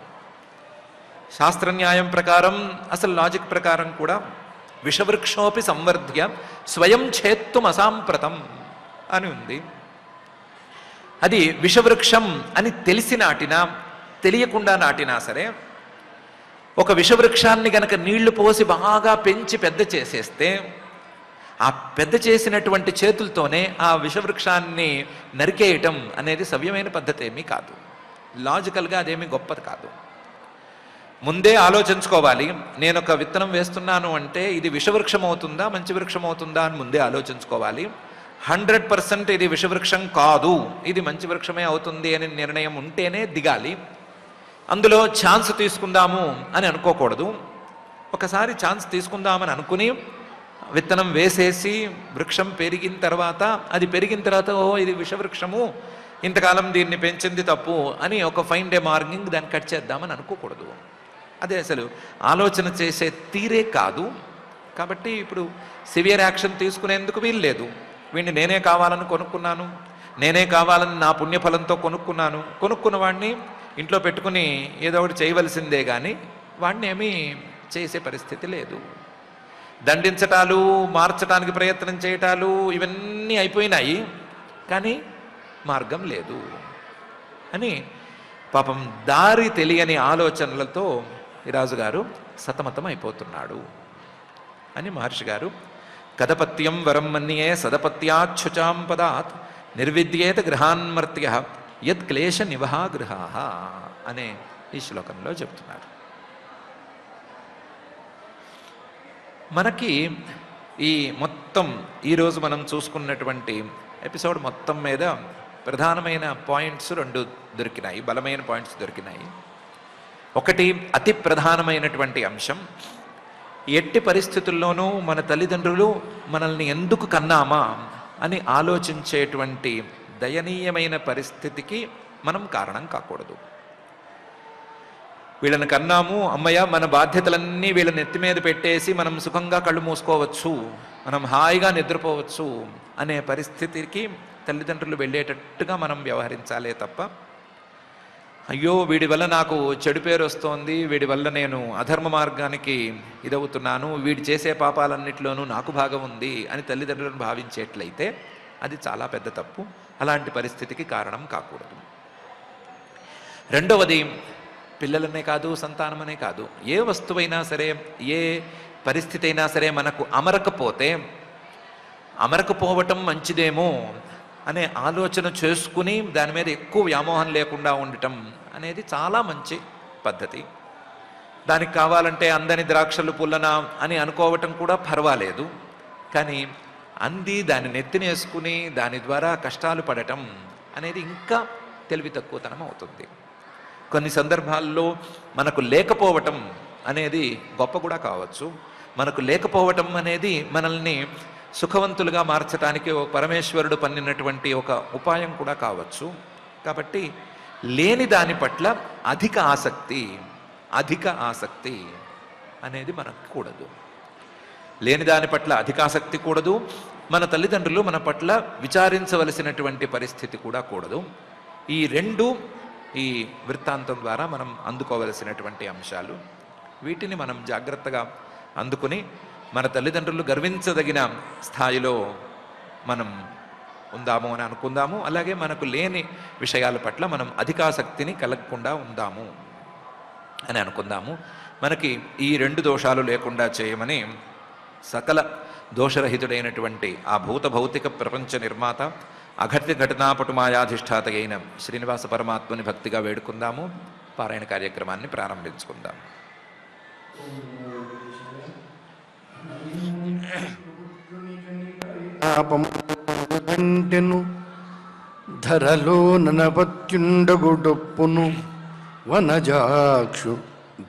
శాస్త్రన్యాయం ప్రకారం అసలు లాజిక్ ప్రకారం కూడా విషవృక్షోపి సంవర్ధ్య స్వయం ఛేత్తుం అసాంప్రతం అని ఉంది. అది విషవృక్షం అని తెలిసి నాటినా తెలియకుండా నాటినా సరే ఒక విషవృక్షాన్ని గనక నీళ్లు పోసి బాగా పెంచి పెద్ద చేసేస్తే ఆ పెద్ద చేసినటువంటి చేతులతోనే ఆ విషవృక్షాన్ని నరికేయటం అనేది సవ్యమైన పద్ధతి ఏమీ కాదు. లాజికల్గా అదేమీ గొప్పది కాదు. ముందే ఆలోచించుకోవాలి. నేను ఒక విత్తనం వేస్తున్నాను అంటే ఇది విషవృక్షం అవుతుందా మంచి వృక్షం అవుతుందా అని ముందే ఆలోచించుకోవాలి. 100% ఇది విషవృక్షం కాదు, ఇది మంచి వృక్షమే అవుతుంది అని నిర్ణయం ఉంటేనే దిగాలి. అందులో ఛాన్స్ తీసుకుందాము అని అనుకోకూడదు. ఒకసారి ఛాన్స్ తీసుకుందామని అనుకుని విత్తనం వేసేసి వృక్షం పెరిగిన తర్వాత ఇది విషవృక్షము, ఇంతకాలం దీన్ని పెంచింది తప్పు అని ఒక ఫైన్ డే మార్నింగ్ దాన్ని కట్ చేద్దామని అనుకోకూడదు. అదే అసలు ఆలోచన చేసే తీరే కాదు. కాబట్టి ఇప్పుడు సివియర్ యాక్షన్ తీసుకునేందుకు వీలు లేదు. వీడిని నేనే కావాలని కొనుక్కున్నాను, నేనే కావాలని నా పుణ్యఫలంతో కొనుక్కున్న వాడిని ఇంట్లో పెట్టుకుని ఏదో ఒకటి చేయవలసిందే కానీ వాడిని ఏమీ చేసే పరిస్థితి లేదు. దండించటాలు, మార్చడానికి ప్రయత్నం చేయటాలు ఇవన్నీ అయిపోయినాయి, కానీ మార్గం లేదు అని పాపం దారి తెలియని ఆలోచనలతో ఈ రాజుగారు సతమతం అయిపోతున్నాడు అని మహర్షి గారు కదపత్యం వరం మన్యే సదపత్యాచ్యుచాం పదాత్ నిర్విద్యేత గృహాన్మర్త్య యత్ క్లేశ నివహా గృహాః అనే ఈ శ్లోకంలో చెప్తున్నారు. మనకి ఈ మొత్తం ఈరోజు మనం చూసుకున్నటువంటి ఎపిసోడ్ మొత్తం మీద ప్రధానమైన పాయింట్స్ 2 దొరికినాయి, బలమైన పాయింట్స్ దొరికినాయి. ఒకటి అతి ప్రధానమైనటువంటి అంశం, ఎట్టి పరిస్థితుల్లోనూ మన తల్లిదండ్రులు మనల్ని ఎందుకు కన్నామా అని ఆలోచించేటువంటి దయనీయమైన పరిస్థితికి మనం కారణం కాకూడదు. వీళ్ళని కన్నాము, అమ్మయ్య మన బాధ్యతలన్నీ వీళ్ళ నెత్తి మీద పెట్టేసి మనం సుఖంగా కళ్ళు మూసుకోవచ్చు, మనం హాయిగా నిద్రపోవచ్చు అనే పరిస్థితికి తల్లిదండ్రులు వెళ్ళేటట్టుగా మనం వ్యవహరించాలే తప్ప అయ్యో వీడి వల్ల నాకు చెడు పేరు వస్తోంది, వీడి వల్ల నేను అధర్మ మార్గానికి ఇదవుతున్నాను, వీడి చేసే పాపాలన్నిటిలోనూ నాకు భాగం ఉంది అని తల్లిదండ్రులను భావించేట్లయితే అది చాలా పెద్ద తప్పు. అలాంటి పరిస్థితికి కారణం కాకూడదు. రెండవది, పిల్లలనే కాదు, సంతానమనే కాదు, ఏ వస్తువైనా సరే, ఏ పరిస్థితి అయినా సరే మనకు అమరకపోవటం మంచిదేమో అనే ఆలోచన చేసుకుని దాని మీద ఎక్కువ వ్యామోహం లేకుండా ఉండటం అనేది చాలా మంచి పద్ధతి. దానికి కావాలంటే అందని ద్రాక్షలు పుల్లన అని అనుకోవటం కూడా పర్వాలేదు. కానీ అంది దాన్ని నెత్తినేసుకుని దాని ద్వారా కష్టాలు పడటం అనేది ఇంకా తెలివి తక్కువతనం అవుతుంది. కొన్ని సందర్భాల్లో మనకు లేకపోవటం అనేది గొప్ప కూడా కావచ్చు. మనకు లేకపోవటం అనేది మనల్ని సుఖవంతులుగా మార్చడానికి పరమేశ్వరుడు పన్నినటువంటి ఒక ఉపాయం కూడా కావచ్చు. కాబట్టి లేని దాని పట్ల అధిక ఆసక్తి అనేది మనకు కూడదు. లేని దాని పట్ల అధిక ఆసక్తి కూడదు. మన తల్లిదండ్రులు మన పట్ల విచారించవలసినటువంటి పరిస్థితి కూడా కూడదు. ఈ 2 ఈ వృత్తాంతం ద్వారా మనం అందుకోవలసినటువంటి అంశాలు. వీటిని మనం జాగ్రత్తగా అందుకుని మన తల్లిదండ్రులు గర్వించదగిన స్థాయిలో మనం ఉందాము అని అనుకుందాము. అలాగే మనకు లేని విషయాల పట్ల మనం అధికాసక్తిని కలగకుండా ఉందాము అని అనుకుందాము. మనకి ఈ 2 దోషాలు లేకుండా చేయమని సకల దోషరహితుడైనటువంటి ఆ భూత భౌతిక ప్రపంచ నిర్మాత అఘట్య ఘటనాపటు మాయాధిష్ఠాత అయిన శ్రీనివాస పరమాత్మని భక్తిగా వేడుకుందాము. పారాయణ కార్యక్రమాన్ని ప్రారంభించుకుందాం. పాపము ధరలో ననపత్యుండగుడొప్పును వనజాక్షు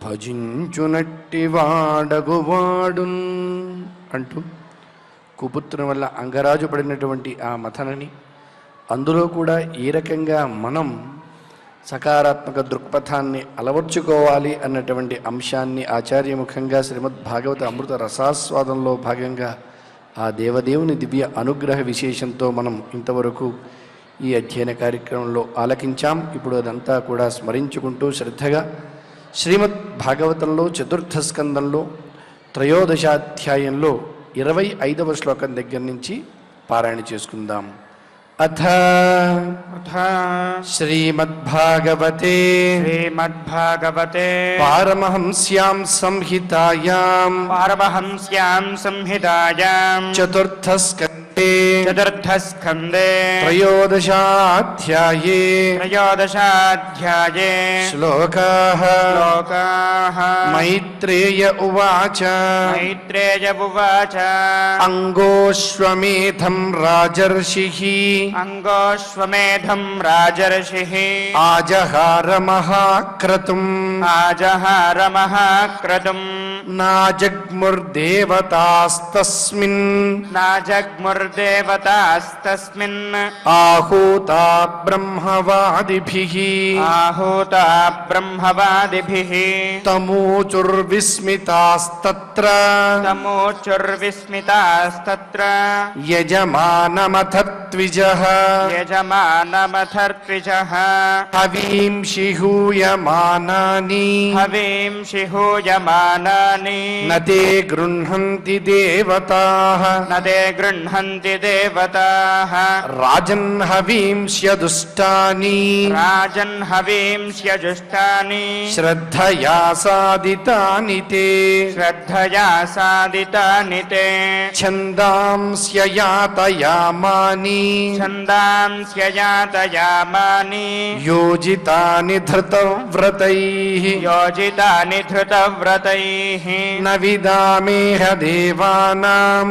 భజించునట్టి వాడగువాడున్ అంటూ కుపుత్రం వల్ల అంగరాజు పడినటువంటి ఆ మథనని, అందులో కూడా ఏ రకంగా మనం సకారాత్మక దృక్పథాన్ని అలవర్చుకోవాలి అన్నటువంటి అంశాన్ని ఆచార్యముఖంగా శ్రీమద్ భాగవత అమృత రసాస్వాదంలో భాగంగా ఆ దేవదేవుని దివ్య అనుగ్రహ విశేషంతో మనం ఇంతవరకు ఈ అధ్యయన కార్యక్రమంలో ఆలకించాం. ఇప్పుడు అదంతా కూడా స్మరించుకుంటూ శ్రద్ధగా శ్రీమద్ భాగవతంలో చతుర్థ స్కందంలో త్రయోదశాధ్యాయంలో 25వ శ్లోకం దగ్గర నుంచి పారాయణ చేసుకుందాం. అథ శ్రీమద్భాగవతే పారమహంస్యాం సంహితాయాం చతుర్థ స్కందే త్రయోదశాధ్యాయే శ్లోకాః మైత్రేయ ఉవాచ అంగోశ్వమేధం రాజర్షిః ఆజహార మహాక్రతుం నాజగ్ముర్దేవతాస్తస్మిన్ ఆహూతా బ్రహ్మవాదిభిః తమూచుర్విస్మితాస్తత్ర యజమానమథ ద్విజః హవీంషి హూయమానాని నతే గృహంతి దేవతాః రాజన్ హవీంస్యదుష్టాని శ్రద్ధయా సాదితాని తే ఛందాంస్యయాతయామాని యోజితాని ధృతవ్రతైః న విదామేహ దేవానాం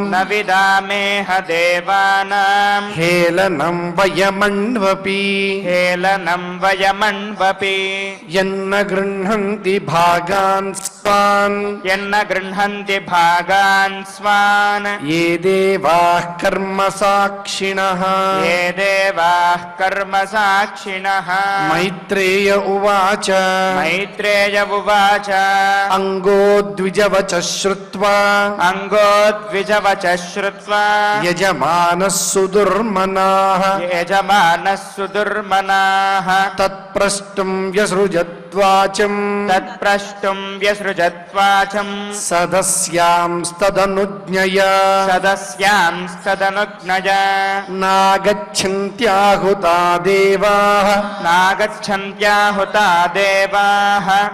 హేళనం వయమన్వపి యన్న గృహంతి భాగాన్ స్వాన్ ఏ దేవాః కర్మ సాక్షిణః మైత్రేయ ఉవాచ అంగో ద్విజవచ శ్రుత్వా యజమానః సుదుర్మనాః తత్ప్రష్టుం వ్యసృజద్వాచం సదస్యాంస్తదనుజ్ఞయా నాగచ్చంత్యాహుతా దేవాః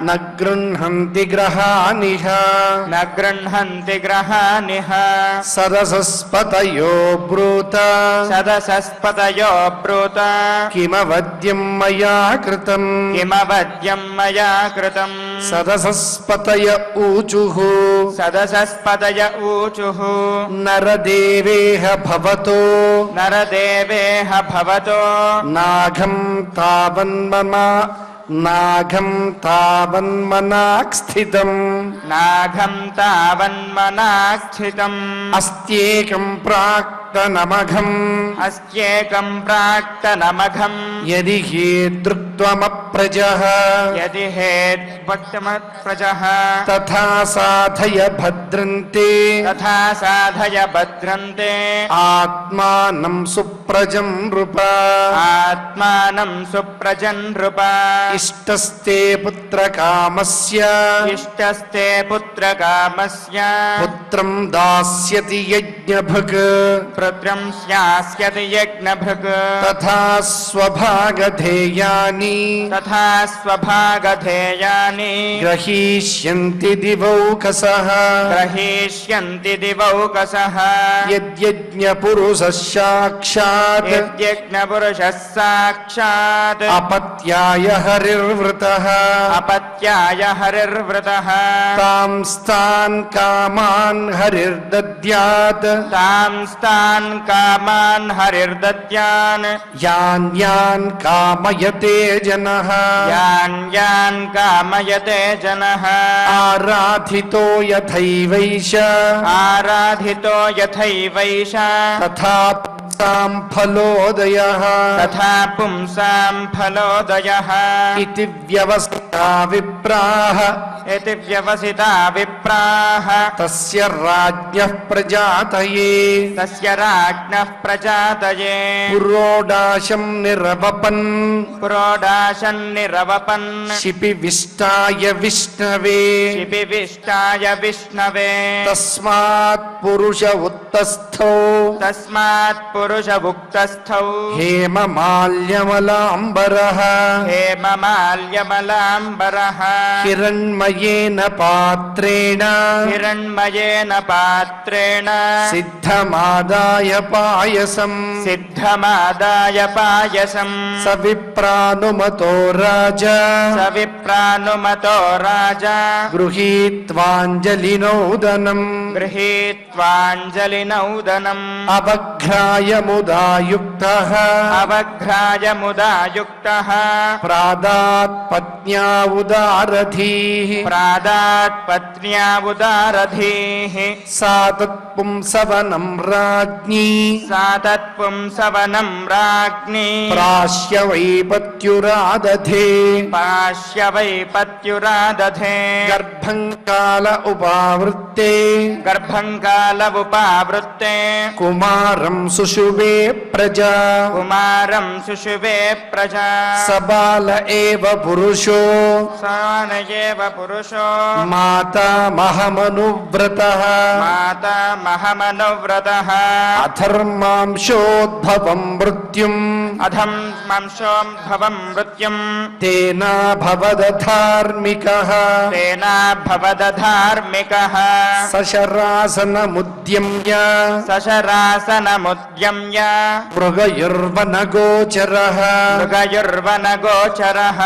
న గృహంతి గ్రహానిహ సదసస్పతయో బ్రూత కిమవద్యం మయా కృతం సదసస్పతయ ఊచుః నరదేవేహ భవతో నాఘం తావన్మనాక్ స్థితం అస్త్యేకం ప్రాక్తనమఘం యది హేదృక్త్వమప్రజః తథా సాధయ భద్రంతే ఆత్మానం సుప్రజం నృప ఇష్టస్తే పుత్రకామస్య పుత్రం దాస్యతి యజ్ఞభుక్ తథా స్వభాగధేయాని గ్రహీష్యంతి దివౌకసః యజ్ఞపురుషः సాక్షాత్ అపత్యాయ హరిర్వృతః తాంస్తాన్ కామాన్ హరిర్దద్యాత్ యాన్ యాన్ కామయతే జనః ఆరాధితో యథైవైష తథా పుంసాం ఫలోదయః తథా పుంసాం ఫలోదయః ఇతి వ్యవస్థా విప్రాః ఇతి వ్యవసితా విప్రాః తస్య రాజ్ఞః ప్రజాతయే తస్య రాజ్ఞః ప్రజాతయే పురోడాశం నిరవపన్ పురోడాశన్నిరవపన్ శిపివిష్టాయ విష్ణవే శిపివిష్టాయ విష్ణవే తస్మాత్ పురుష ఉత్తస్థో తస్మాత్ పురుషభుక్తస్థౌ హేమమాల్యమలాంబరః హేమమాల్యమలాంబరః హిరణ్మయేన పాత్రేణ హిరణ్మయేన పాత్రేణ సిద్ధమాదాయ పాయసం సిద్ధమాదాయ పాయసం స విప్రానుమతో రాజా సవిప్రానుమతో రాజా గృహీత్వాంజలినోదనం గృహీత్వాంజలినౌదనం అవఘ్రాయముదాయుక్తః అవఘ్రాయముదాయుక్తః ప్రాదాత్ పత్న్యా ఉదారధీః ప్రాదాత్ పత్న్యా ఉదారధీః సా తత్పుంసవనం రాజ్ఞీ సా తత్పుంసవనం రాజ్ఞీ ప్రాశ్య వైపత్యురాదధే పాశ్య వైపత్యురాదధే గర్భం కాల ఉపావృత్తే గర్భం కాలవుపావృత్తే కుమారం సుషువే ప్రజా కుమారం సుషువే ప్రజా సబాల ఏవ పురుషో సానయేవ పురుషో మాతామహమనువ్రతః మాతామహమనువ్రతః అధర్మాంశోద్భవం మృత్యుం అధం మంశోద్భవం మృత్యుం తేనా భవదధార్మికః తేనా భవదధార్మికః సశరాసనముద్యమ్య సశరాసనముద్యమ్య మృగయుర్వనగోచరః మృగయుర్వనగోచరః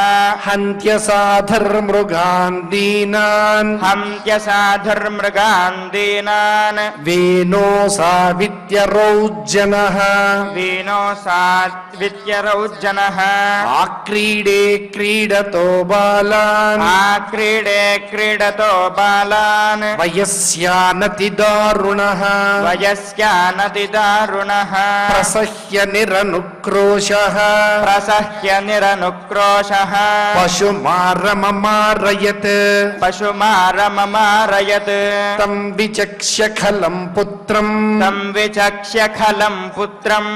హంత్యసాధర్మృగాన్ దీనాన్ హంత్యసాధుర్మృగాన్ దీనాన్ వేనో సావిత్యరౌజ్జనః వీనో సాత్విత్యరౌజ్జనః ఆక్రీడే క్రీడతో బాలాన్ ఆక్రీడే క్రీడతో బాలాన్ వయస్యానతి దారుణః వయస్యానతి దారుణః ప్రసహ్య నిరనుక్రోశః ప్రసహ్య నిరనుక్రోశః పశుమారమమారయత్ పశుమారమమారయత్ తం విచక్ష్య ఖలం పుత్రం తం విచక్ష్య ఖలం పుత్రం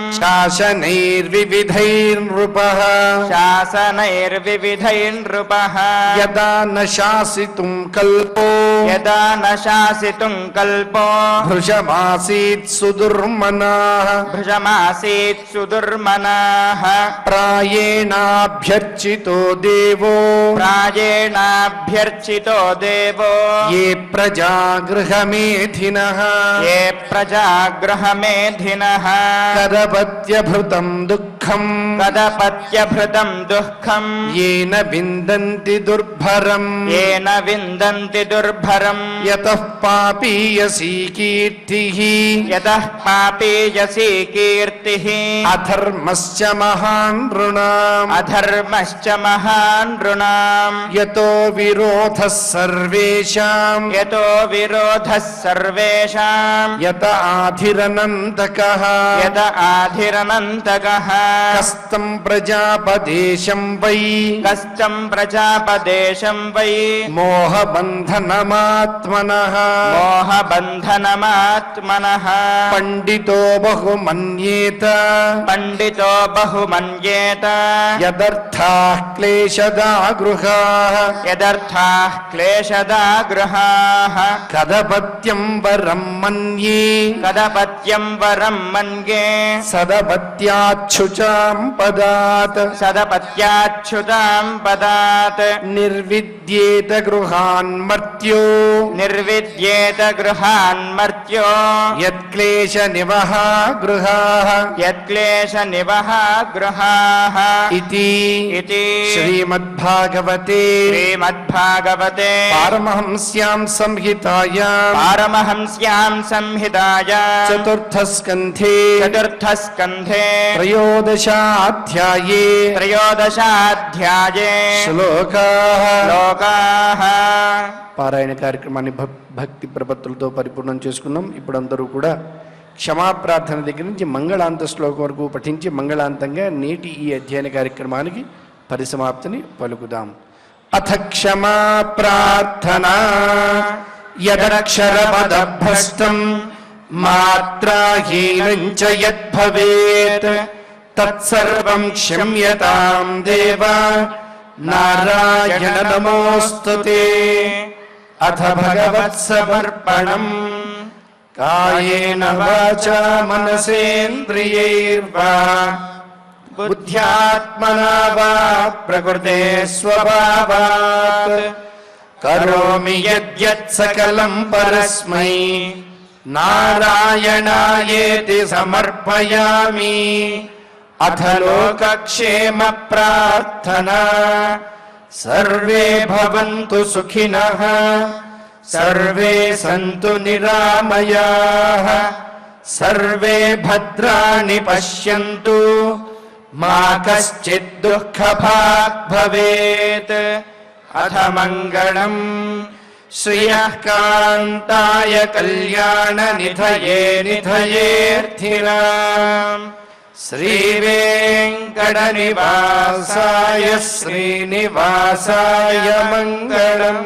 శాసనైర్వివిధైర్నృపః శాసనైర్వివిధైర్నృపః యదా న శాసితుం కల్పో యదా న శాసితుం కల్పో భృశమాసీత్ సుదుర్మనాః భృశమాసీత్ సుదుర్మనాః ప్రాయేణాభ్యర్చితో దేవో ప్రాయేణాభ్యర్చితో దేవో ఏ ప్రజాగృహమేధినః ఏ ప్రజాగృహమేధినః కదపత్యభృతం దుఃఖం కదపత్యభృతం దుఃఖం ఏన విందంతి దుర్భరం ఏన విందంతి దుర్భరం యతః పాపీయసీ కీర్తిః యతః పాపీయసీ కీర్తిః అధర్మశ్చ మహాన్ నృణాం అధర్మశ్చ మహాన్ నృణాం యతో విరోధः సర్వేషాం యతో విరోధः సర్వేషాం యత ఆధిరనంతకః యత ఆధిరనంతకః కస్తం ప్రజాపదేశం వై కష్టం ప్రజాపదేశం వై మోహబంధనమాత్మనః మోహబంధనమాత్మనః పండితో బహుమన్యేత పండితో బహుమన్యేత యదర్థాః క్లేశదా గృహాః యదర్థాః క్లేశదా గృహాః కదపత్యం వరం మన్యే కదపత్యం వరం మన్యే సదపత్యాచ్యుచాం పదాత్ సదపత్యాచ్యుతాం పదాత్ నిర్విద్యేత గృహాన్ మర్త్యో నిర్విద్యేత గృహాన్ మర్త్యో యత్క్లేశ నివహ గృహాః యత్క్లేశ నివహ గృహాః ఇతి ఇతి శ్రీమద్భాగవతే శ్రీమద్భాగవతే పారమహంస్యాం సంహితాయాం పారమహంస్యాం సంహితాయా చతుర్థస్కంధే చతుర్థస్కంధే త్రయోదశాధ్యాయే త్రయోదశాధ్యాయే శ్లోకాః శ్లోకాః. పారాయణ కార్యక్రమాన్ని భక్తి ప్రపత్తులతో పరిపూర్ణం చేసుకున్నాం. ఇప్పుడు అందరూ కూడా క్షమాప్రార్థన దగ్గర నుంచి మంగళాంత శ్లోకం వరకు పఠించి మంగళాంతంగా నేటి ఈ అధ్యయన కార్యక్రమానికి పరిసమాప్తిని పలుకుదాం. అథ క్షమా ప్రార్థనా యదక్షరపదభ్రష్టం మాత్రాహీనం చ యద్భవేత్ తత్సర్వం క్షమ్యతాం దేవ నారాయణ నమోస్తుతే. అథ భగవత్సమర్పణం కాయేన వాచా మనసేంద్రియైర్వా బుద్ధ్యాత్మనా వా ప్రకృతే స్వభావాత్ కరోమి యద్యత్ సకలం పరస్మై నారాయణాయేతి సమర్పయామి. అథ లోకక్షేమ ప్రార్థనా సర్వే భవంతు సుఖినః సర్వే సంతు నిరామయాః సర్వే భద్రాణి పశ్యంతు మా కశ్చిద్ దుఃఖభాగ్ భవేత్. అథ మంగళం శ్రియః కాంతాయ కళ్యాణ నిధయే నిధయేర్థినాం శ్రీవేంకటనివాసాయ శ్రీనివాసాయ మంగళం.